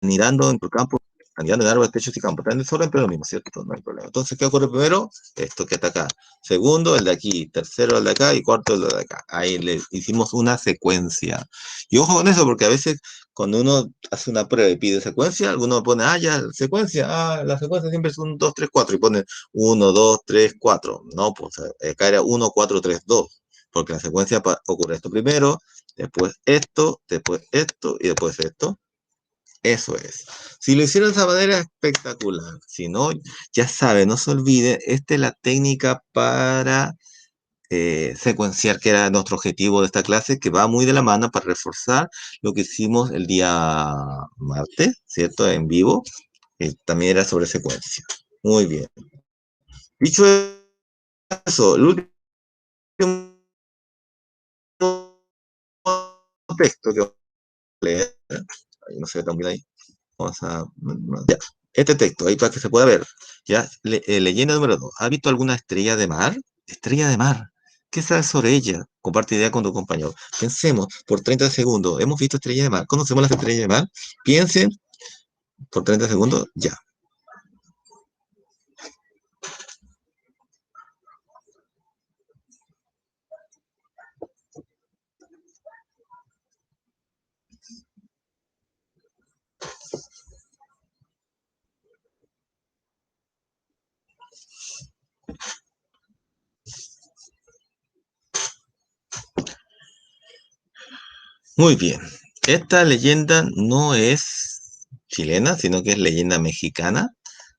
Anidando en tu campo, anidando en árboles, techos y campos. Están en desorden, pero lo mismo, ¿cierto? No hay problema. Entonces, ¿qué ocurre primero? Esto que está acá. Segundo, el de aquí. Tercero, el de acá. Y cuarto, el de acá. Ahí le hicimos una secuencia. Y ojo con eso, porque a veces cuando uno hace una prueba y pide secuencia, alguno pone, ya, secuencia, la secuencia siempre es 1, 2, 3, 4, y pone 1, 2, 3, 4. No, pues acá era 1, 4, 3, 2, porque la secuencia ocurre esto primero, después esto, y después esto. Eso es. Si lo hicieron de esa manera, espectacular. Si no, ya sabe, no se olvide, esta es la técnica para secuenciar, que era nuestro objetivo de esta clase, que va muy de la mano para reforzar lo que hicimos el día martes, ¿cierto? En vivo, también era sobre secuencia. Muy bien. Dicho eso, el último texto que voy a leer, no se ve tan bien ahí. Vamos a. Ya. Este texto, ahí para que se pueda ver. Ya, leyenda número 2. ¿Has visto alguna estrella de mar? Estrella de mar. ¿Qué sabes sobre ella? Comparte idea con tu compañero. Pensemos por 30 segundos. ¿Hemos visto estrellas de mar? ¿Conocemos las estrellas de mar? Piensen por 30 segundos. Ya. Muy bien. Esta leyenda no es chilena, sino que es leyenda mexicana.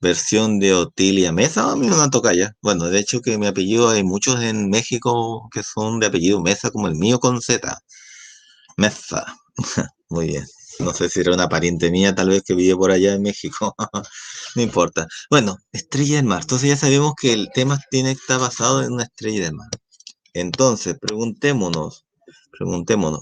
Versión de Otilia Mesa, a mí una tocaya. Bueno, de hecho que mi apellido hay muchos en México que son de apellido Mesa, como el mío con Z. Mesa. Muy bien. No sé si era una pariente mía, tal vez que vive por allá en México. No importa. Bueno, estrella del mar. Entonces ya sabemos que el tema tiene que estar basado en una estrella del mar. Entonces, preguntémonos, preguntémonos.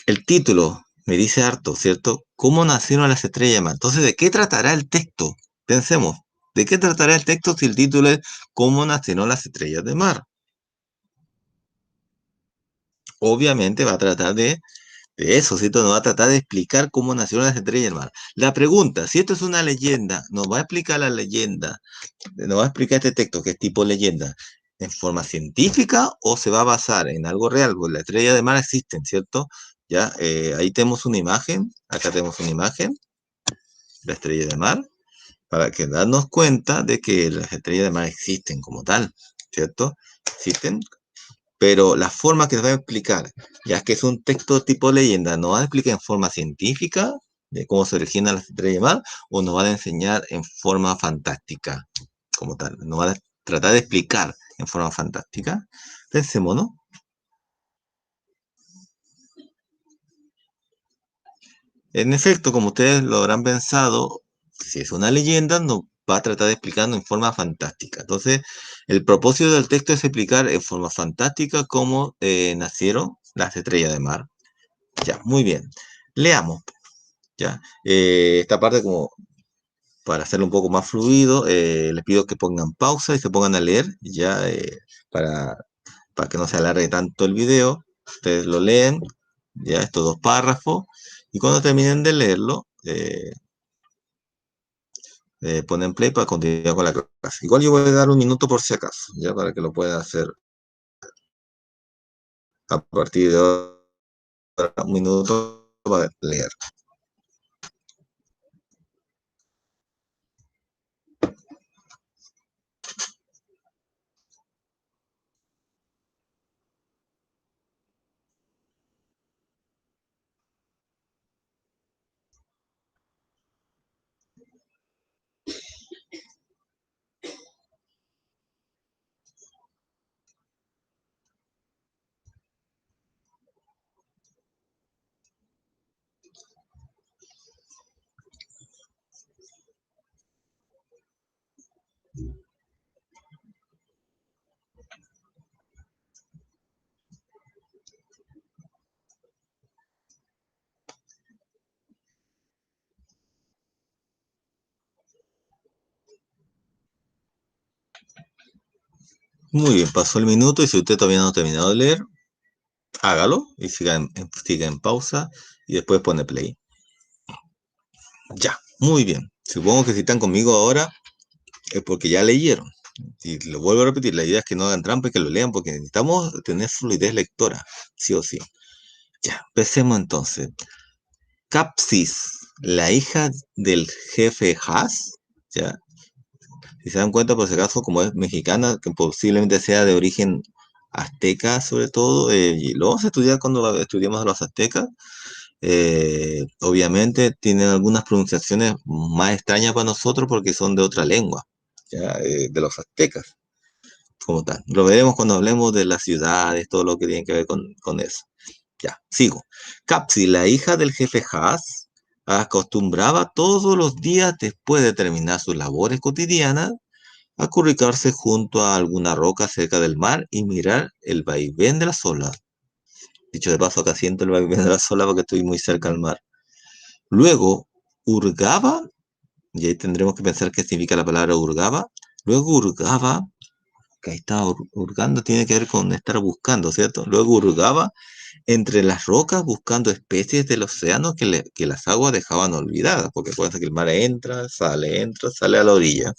El título me dice harto, ¿cierto? ¿Cómo nacieron las estrellas del mar? Entonces, ¿de qué tratará el texto? Pensemos, ¿de qué tratará el texto si el título es ¿Cómo nacieron las estrellas del mar? Obviamente va a tratar de eso, ¿cierto? Nos va a tratar de explicar cómo nacieron las estrellas del mar. La pregunta, si esto es una leyenda, ¿nos va a explicar la leyenda? ¿Nos va a explicar este texto que es tipo leyenda en forma científica o se va a basar en algo real? Pues las estrellas de mar existen, ¿cierto? Ya, ahí tenemos una imagen, acá tenemos una imagen de estrella de mar, para que darnos cuenta de que las estrellas de mar existen como tal, ¿cierto? Existen, pero la forma que nos va a explicar, ya que es un texto tipo leyenda, nos va a explicar en forma científica de cómo se originan las estrellas y demás, o nos va a enseñar en forma fantástica, como tal. Nos va a tratar de explicar en forma fantástica. Pensemos, ¿no? En efecto, como ustedes lo habrán pensado, si es una leyenda, nos va a tratar de explicarlo en forma fantástica. Entonces, el propósito del texto es explicar en forma fantástica cómo nacieron las estrellas de mar. Ya, muy bien. Leamos, ya. Esta parte como para hacerlo un poco más fluido, les pido que pongan pausa y se pongan a leer, ya, para, para que no se alargue tanto el video. Ustedes lo leen, ya, estos dos párrafos, y cuando terminen de leerlo, ponen play para continuar con la clase. Igual yo voy a dar un minuto por si acaso, ya, para que lo puedan hacer a partir de ahora, un minuto para leer. Muy bien, pasó el minuto y si usted todavía no ha terminado de leer, hágalo y siga en pausa y después pone play. Ya, muy bien. Supongo que si están conmigo ahora es porque ya leyeron. Y lo vuelvo a repetir, la idea es que no hagan trampa y que lo lean porque necesitamos tener fluidez lectora, sí o sí. Ya, empecemos entonces. Capsis, la hija del jefe Haas, ya, si se dan cuenta por si acaso, como es mexicana, que posiblemente sea de origen azteca sobre todo, y lo vamos a estudiar cuando estudiemos a los aztecas. Obviamente tienen algunas pronunciaciones más extrañas para nosotros porque son de otra lengua, ya, de los aztecas, como tal. Lo veremos cuando hablemos de las ciudades, todo lo que tiene que ver con eso. Ya, sigo. Capsi, la hija del jefe Haas, acostumbraba todos los días después de terminar sus labores cotidianas a acurrucarse junto a alguna roca cerca del mar y mirar el vaivén de las olas. Dicho de paso, acá siento el vaivén de las olas porque estoy muy cerca al mar. Luego, hurgaba, y ahí tendremos que pensar qué significa la palabra hurgaba. Luego hurgaba, que ahí está hurgando, tiene que ver con estar buscando, ¿cierto? Luego hurgaba entre las rocas buscando especies del océano que las aguas dejaban olvidadas, porque acuérdense que el mar entra, sale a la orilla.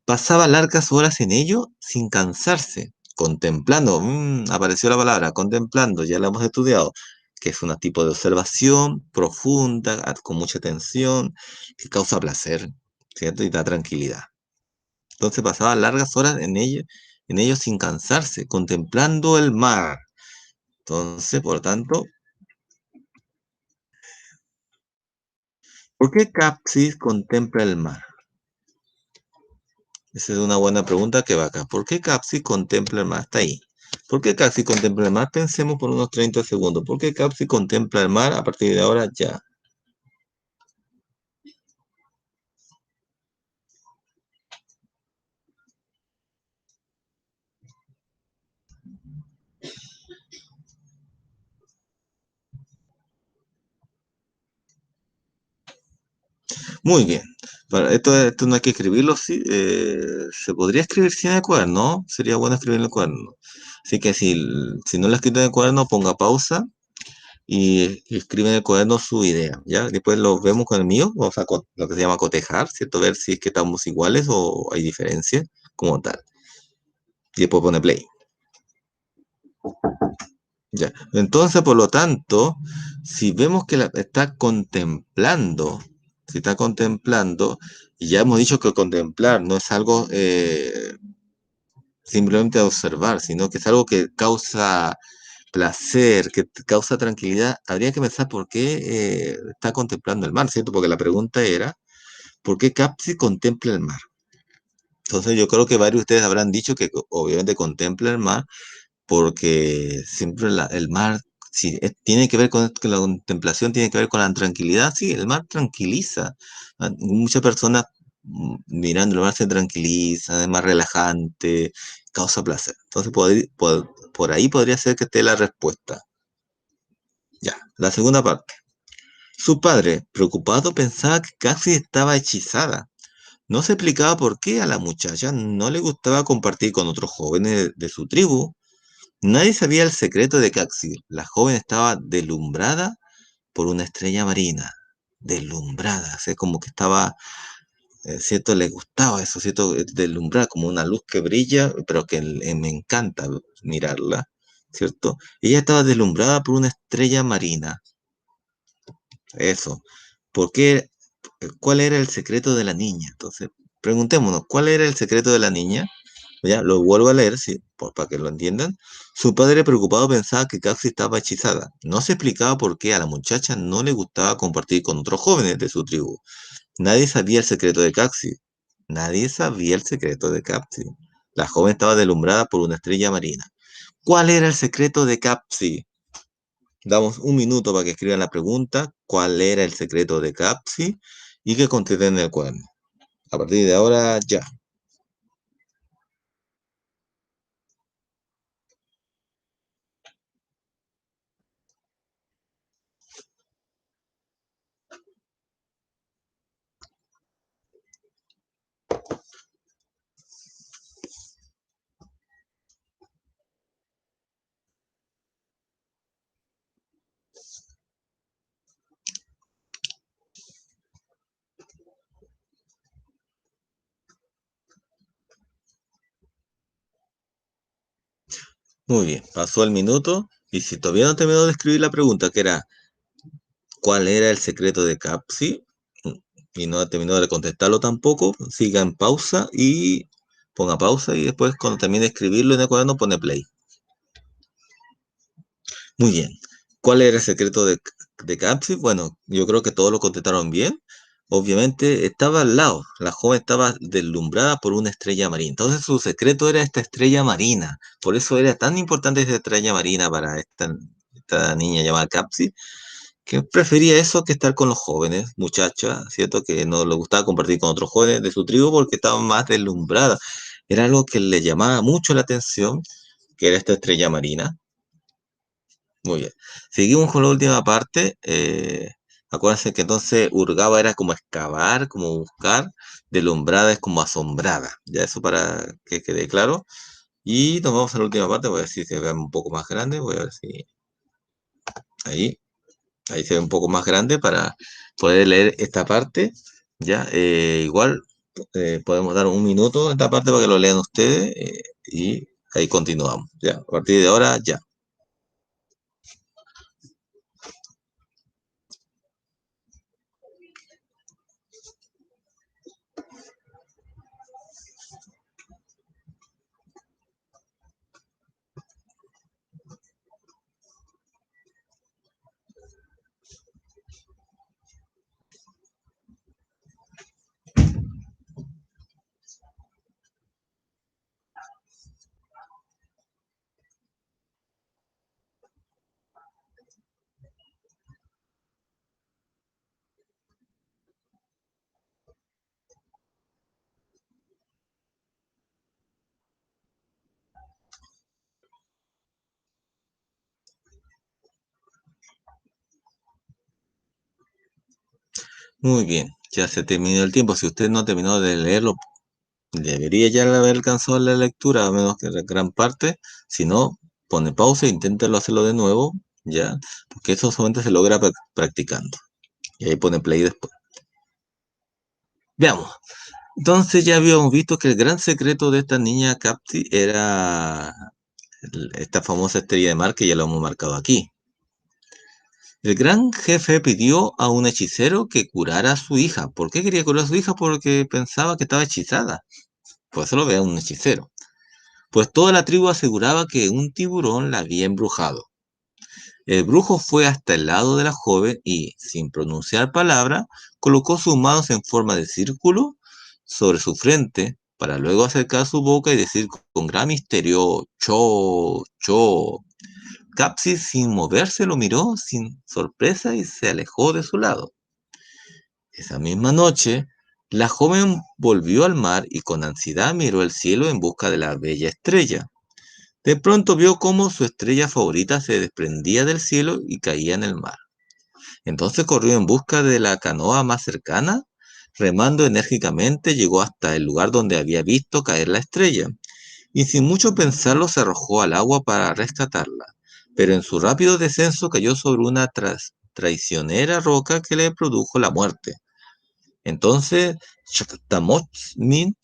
Pasaba largas horas en ello sin cansarse, contemplando, apareció la palabra, contemplando, ya la hemos estudiado, que es un tipo de observación profunda, con mucha atención, que causa placer, ¿cierto? Y da tranquilidad. Entonces pasaba largas horas en ello sin cansarse, contemplando el mar. Entonces, por tanto, ¿por qué Capsis contempla el mar? Esa es una buena pregunta que va acá. ¿Por qué Capsi contempla el mar? Está ahí. ¿Por qué Capsi contempla el mar? Pensemos por unos 30 segundos. ¿Por qué Capsi contempla el mar a partir de ahora ya? Muy bien. Para esto no hay que escribirlo, sí. Se podría escribir sin el cuaderno. Sería bueno escribir en el cuaderno. Así que si no lo escrito en el cuaderno, ponga pausa y escribe en el cuaderno su idea. ¿Ya? Después lo vemos con el mío. Vamos a lo que se llama cotejar, ¿cierto? Ver si es que estamos iguales o hay diferencias como tal. Y después pone play. Ya. Entonces, por lo tanto, si vemos que está contemplando, si está contemplando, y ya hemos dicho que contemplar no es algo simplemente a observar, sino que es algo que causa placer, que te causa tranquilidad, habría que pensar por qué está contemplando el mar, ¿cierto? Porque la pregunta era, ¿por qué Capsi contempla el mar? Entonces yo creo que varios de ustedes habrán dicho que obviamente contempla el mar porque siempre el mar, si tiene que ver con la contemplación, tiene que ver con la tranquilidad, sí, el mar tranquiliza. Muchas personas mirando el mar se tranquiliza, es más relajante, causa placer. Entonces por ahí podría ser que esté la respuesta. Ya, la segunda parte. Su padre, preocupado, pensaba que casi estaba hechizada. No se explicaba por qué a la muchacha no le gustaba compartir con otros jóvenes de su tribu. Nadie sabía el secreto de Caxi. La joven estaba deslumbrada por una estrella marina. Deslumbrada, o sea, como que estaba, cierto, le gustaba eso, cierto, deslumbrada, como una luz que brilla, pero que me encanta mirarla, ¿cierto? Ella estaba deslumbrada por una estrella marina. Eso. ¿Por qué? ¿Cuál era el secreto de la niña? Entonces, preguntémonos, ¿cuál era el secreto de la niña? Ya, lo vuelvo a leer, sí, para que lo entiendan. Su padre preocupado pensaba que Caxi estaba hechizada. No se explicaba por qué a la muchacha no le gustaba compartir con otros jóvenes de su tribu. Nadie sabía el secreto de Caxi. Nadie sabía el secreto de Caxi. La joven estaba deslumbrada por una estrella marina. ¿Cuál era el secreto de Capsi? Damos un minuto para que escriban la pregunta, ¿cuál era el secreto de Capsi? Y que contesten en el cuaderno. A partir de ahora, ya. Muy bien, pasó el minuto y si todavía no terminó de escribir la pregunta, que era ¿cuál era el secreto de Capsi? Y no ha terminado de contestarlo tampoco, siga en pausa y ponga pausa y después cuando termine de escribirlo en el cuaderno pone play. Muy bien. ¿Cuál era el secreto de Capsi? Bueno, yo creo que todos lo contestaron bien. Obviamente estaba al lado, la joven estaba deslumbrada por una estrella marina. Entonces su secreto era esta estrella marina. Por eso era tan importante esta estrella marina para esta niña llamada Capsi, que prefería eso que estar con los jóvenes, muchachas, ¿cierto? Que no le gustaba compartir con otros jóvenes de su tribu porque estaba más deslumbrada. Era algo que le llamaba mucho la atención, que era esta estrella marina. Muy bien. Seguimos con la última parte. Acuérdense que entonces hurgaba era como excavar, como buscar, deslumbrada es como asombrada. Ya eso para que quede claro. Y nos vamos a la última parte. Voy a ver si se ve un poco más grande. Voy a ver si ahí, ahí se ve un poco más grande para poder leer esta parte. Ya, igual podemos dar un minuto a esta parte para que lo lean ustedes y ahí continuamos. Ya, a partir de ahora, ya. Muy bien, ya se terminó el tiempo. Si usted no terminó de leerlo, debería ya haber alcanzado la lectura, a menos que la gran parte. Si no, pone pausa e inténtelo hacerlo de nuevo, ya, porque eso solamente se logra practicando. Y ahí pone play después. Veamos. Entonces ya habíamos visto que el gran secreto de esta niña Capti era esta famosa estrella de mar que ya lo hemos marcado aquí. El gran jefe pidió a un hechicero que curara a su hija. ¿Por qué quería curar a su hija? Porque pensaba que estaba hechizada. Por eso lo ve a un hechicero. pues toda la tribu aseguraba que un tiburón la había embrujado. El brujo fue hasta el lado de la joven y, sin pronunciar palabra, colocó sus manos en forma de círculo sobre su frente para luego acercar su boca y decir con gran misterio, cho, cho. Capsis, sin moverse, lo miró sin sorpresa y se alejó de su lado. Esa misma noche, la joven volvió al mar y con ansiedad miró el cielo en busca de la bella estrella. De pronto vio cómo su estrella favorita se desprendía del cielo y caía en el mar. Entonces corrió en busca de la canoa más cercana. Remando enérgicamente, llegó hasta el lugar donde había visto caer la estrella, y sin mucho pensarlo se arrojó al agua para rescatarla. Pero en su rápido descenso cayó sobre una traicionera roca que le produjo la muerte. Entonces, Shaktamotsmin,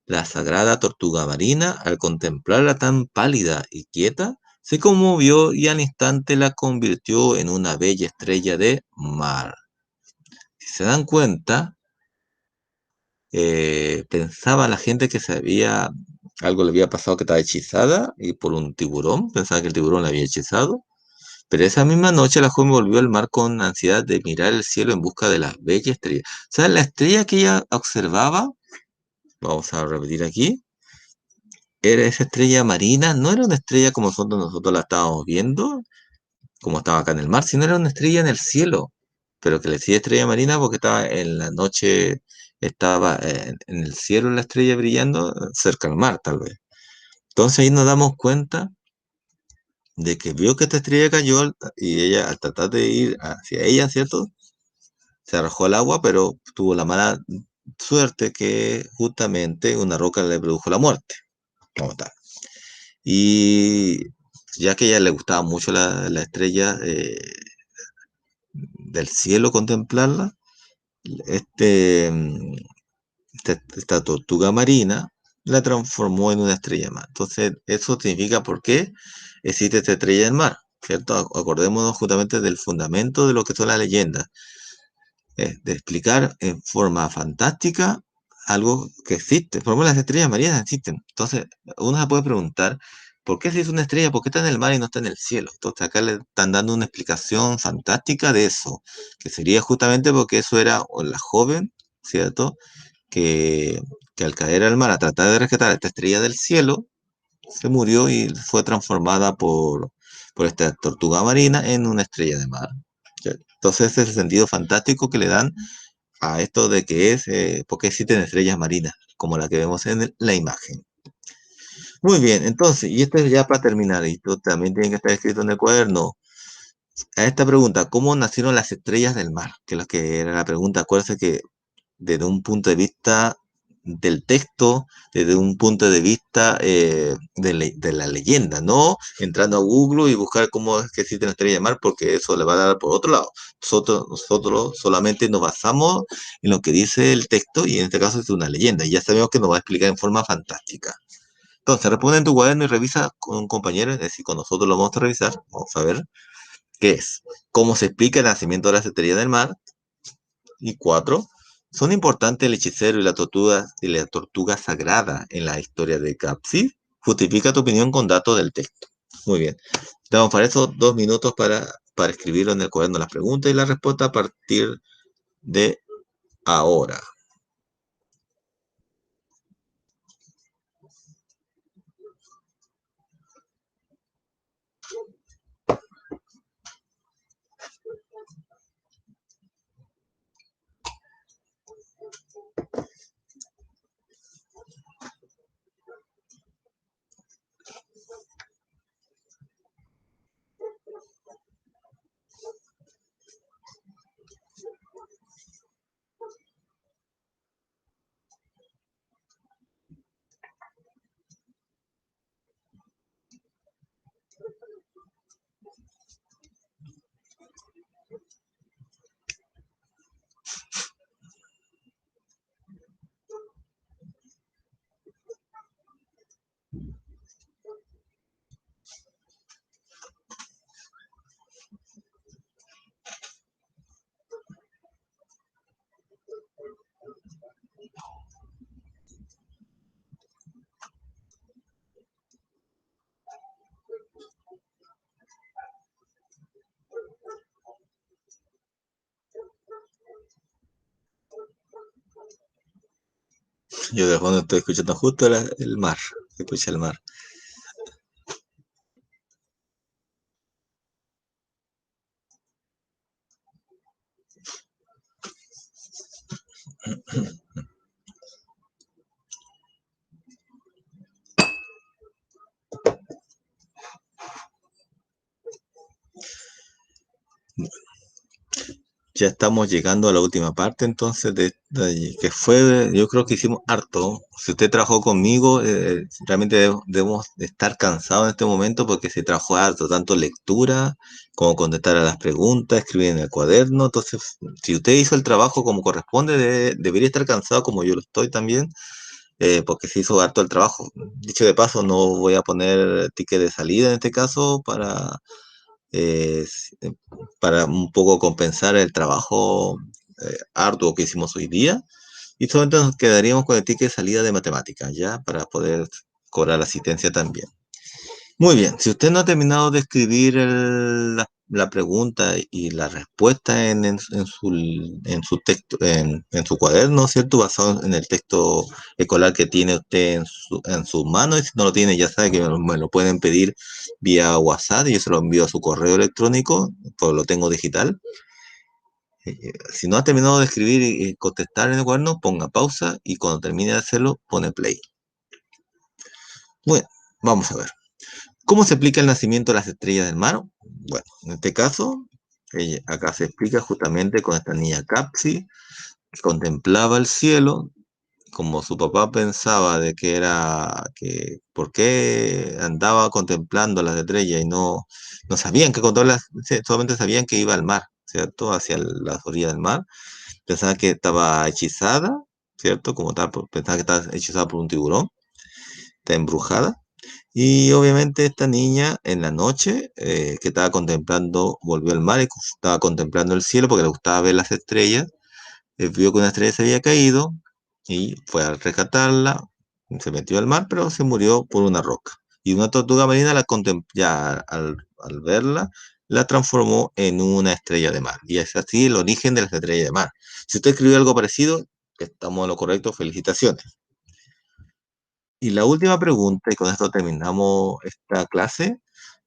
la sagrada tortuga marina, al contemplarla tan pálida y quieta, se conmovió y al instante la convirtió en una bella estrella de mar. Si se dan cuenta, pensaba la gente que algo le había pasado, que estaba hechizada y por un tiburón, pensaba que el tiburón la había hechizado. Pero esa misma noche la joven volvió al mar con ansiedad de mirar el cielo en busca de la bella estrella. O sea, la estrella que ella observaba, vamos a repetir aquí, era esa estrella marina, no era una estrella como nosotros la estábamos viendo, como estaba acá en el mar, sino era una estrella en el cielo, pero que le decía estrella marina porque estaba en la noche, estaba en el cielo la estrella brillando cerca del mar, tal vez. Entonces ahí nos damos cuenta de que vio que esta estrella cayó y ella al tratar de ir hacia ella, ¿cierto? Se arrojó al agua, pero tuvo la mala suerte que justamente una roca le produjo la muerte, como tal. Y ya que a ella le gustaba mucho la estrella del cielo, contemplarla, este, esta tortuga marina la transformó en una estrella más. Entonces, eso significa por qué existe esta estrella del mar, ¿cierto? Acordémonos justamente del fundamento de lo que son las leyendas, de explicar en forma fantástica algo que existe. Por ejemplo, las estrellas marinas existen. Entonces, uno se puede preguntar, ¿por qué si es una estrella? ¿Por qué está en el mar y no está en el cielo? Entonces, acá le están dando una explicación fantástica de eso, que sería justamente porque eso era la joven, ¿cierto? Que, que al caer al mar a tratar de rescatar a esta estrella del cielo, se murió y fue transformada por esta tortuga marina en una estrella de mar. ¿Ya? Entonces, ese es el sentido fantástico que le dan a esto de que es, porque existen estrellas marinas, como la que vemos en la imagen. Muy bien, entonces, y esto es ya para terminar, y esto también tiene que estar escrito en el cuaderno. A esta pregunta, ¿cómo nacieron las estrellas del mar? Que es lo que era la pregunta. Acuérdense que desde un punto de vista del texto, desde un punto de vista de la leyenda, no entrando a Google y buscar cómo es que existe una estrella de mar, porque eso le va a dar por otro lado. Nosotros solamente nos basamos en lo que dice el texto y en este caso es una leyenda y ya sabemos que nos va a explicar en forma fantástica. Entonces, responde en tu cuaderno y revisa con compañeros, es decir, con nosotros lo vamos a revisar, vamos a ver qué es, cómo se explica el nacimiento de las estrellas del mar. Y cuatro, ¿son importantes el hechicero y la tortuga sagrada en la historia de Capsi? Justifica tu opinión con datos del texto. Muy bien. Tenemos para eso 2 minutos para escribirlo en el cuaderno las preguntas y la respuesta a partir de ahora. Yo de fondo estoy escuchando justo el mar. Se escucha el mar. Ya estamos llegando a la última parte, entonces, que fue, yo creo que hicimos harto. Si usted trabajó conmigo, realmente debemos de estar cansados en este momento porque se trabajó harto, tanto lectura como contestar a las preguntas, escribir en el cuaderno. Entonces, si usted hizo el trabajo como corresponde, debería estar cansado como yo lo estoy también, porque se hizo harto el trabajo. Dicho de paso, no voy a poner ticket de salida en este caso eh, s- eh, para un poco compensar el trabajo arduo que hicimos hoy día. Y solamente nos quedaríamos con el ticket de salida de matemáticas, ¿ya? Para poder cobrar la asistencia también. Muy bien, si usted no ha terminado de escribir la pregunta y la respuesta en su texto, en su cuaderno, ¿cierto? Basado en el texto escolar que tiene usted en sus manos, y si no lo tiene, ya sabe que me lo pueden pedir vía WhatsApp y yo se lo envío a su correo electrónico, pues lo tengo digital. Si no ha terminado de escribir y contestar en el cuaderno, ponga pausa y cuando termine de hacerlo, pone play. Bueno, vamos a ver. ¿Cómo se explica el nacimiento de las estrellas del mar? Bueno, en este caso, acá se explica justamente con esta niña Capsi, que contemplaba el cielo, como su papá pensaba de que era, que por qué andaba contemplando las estrellas y no sabían que contemplarlas, solamente sabían que iba al mar, ¿cierto? Hacia las orillas del mar. Pensaba que estaba hechizada, ¿cierto? Como tal, pensaba que estaba hechizada por un tiburón, está embrujada. Y obviamente esta niña en la noche que estaba contemplando, volvió al mar y estaba contemplando el cielo porque le gustaba ver las estrellas, vio que una estrella se había caído y fue a rescatarla, se metió al mar, pero se murió por una roca. Y una tortuga marina ya al verla, la transformó en una estrella de mar. Y es así el origen de las estrellas de mar. Si usted escribió algo parecido, estamos en lo correcto, felicitaciones. Y la última pregunta, y con esto terminamos esta clase,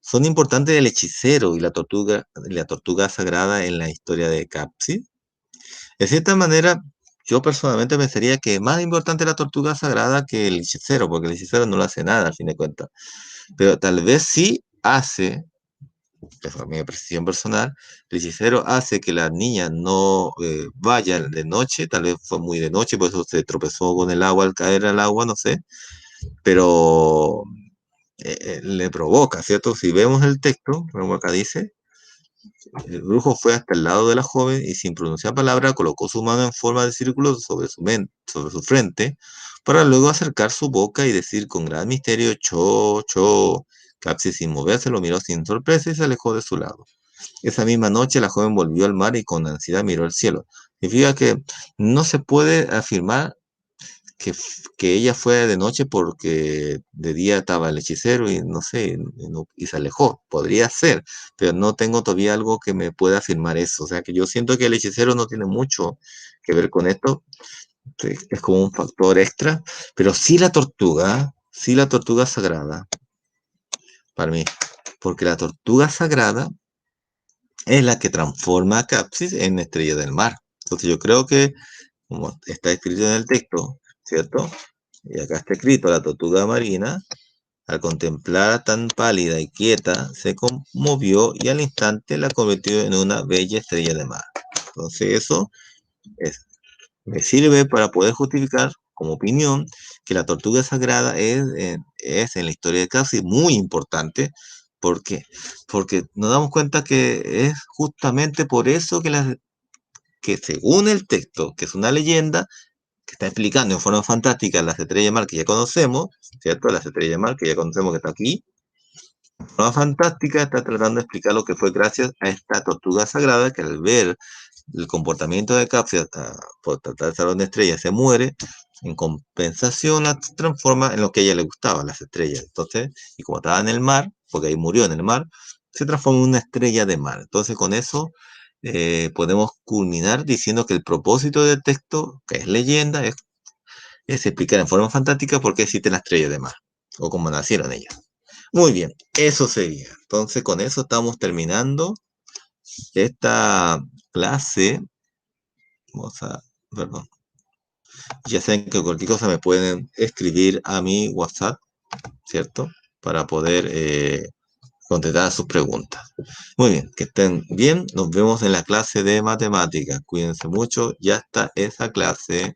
¿son importantes el hechicero y la tortuga sagrada en la historia de Capsi? De cierta manera, yo personalmente pensaría que es más importante la tortuga sagrada que el hechicero, porque el hechicero no lo hace nada, al fin de cuentas. Pero tal vez sí hace, de forma mi precisión personal, el hechicero hace que la niña no vaya de noche, tal vez fue muy de noche, por eso se tropezó con el agua al caer al agua, no sé, pero le provoca, ¿cierto? Si vemos el texto, como acá dice, el brujo fue hasta el lado de la joven y sin pronunciar palabra colocó su mano en forma de círculo sobre su frente, para luego acercar su boca y decir con gran misterio, cho, cho. Capsi sin moverse lo miró sin sorpresa y se alejó de su lado. Esa misma noche la joven volvió al mar y con ansiedad miró el cielo. Significa que no se puede afirmar que ella fue de noche porque de día estaba el hechicero y no sé, y se alejó. Podría ser, pero no tengo todavía algo que me pueda afirmar eso. O sea que yo siento que el hechicero no tiene mucho que ver con esto, es como un factor extra, pero sí la tortuga sagrada, para mí, porque la tortuga sagrada es la que transforma a Capsis en estrella del mar. Entonces yo creo que, como está escrito en el texto, ¿cierto? Y acá está escrito, la tortuga marina, al contemplarla tan pálida y quieta, se conmovió y al instante la convirtió en una bella estrella de mar. Entonces eso es, me sirve para poder justificar como opinión que la tortuga sagrada es en la historia de Capsi muy importante. ¿Por qué? Porque nos damos cuenta que es justamente por eso que según el texto, que es una leyenda, que está explicando en forma fantástica las estrellas de mar que ya conocemos, ¿cierto? Las estrellas de mar que ya conocemos que está aquí. En forma fantástica está tratando de explicar lo que fue gracias a esta tortuga sagrada que al ver el comportamiento de Capsia por tratar de salvar una estrella se muere. En compensación la transforma en lo que a ella le gustaba, las estrellas. Entonces, y como estaba en el mar, porque ahí murió en el mar, se transforma en una estrella de mar. Entonces, con eso podemos culminar diciendo que el propósito del texto, que es leyenda, es es explicar en forma fantástica por qué existen las estrellas de mar o cómo nacieron ellas. Muy bien, eso sería. Entonces, con eso estamos terminando esta clase. Vamos a, perdón. Ya saben que cualquier cosa me pueden escribir a mi WhatsApp, ¿cierto? Para poder contestar sus preguntas. Muy bien, que estén bien. Nos vemos en la clase de matemáticas. Cuídense mucho. Ya está esa clase.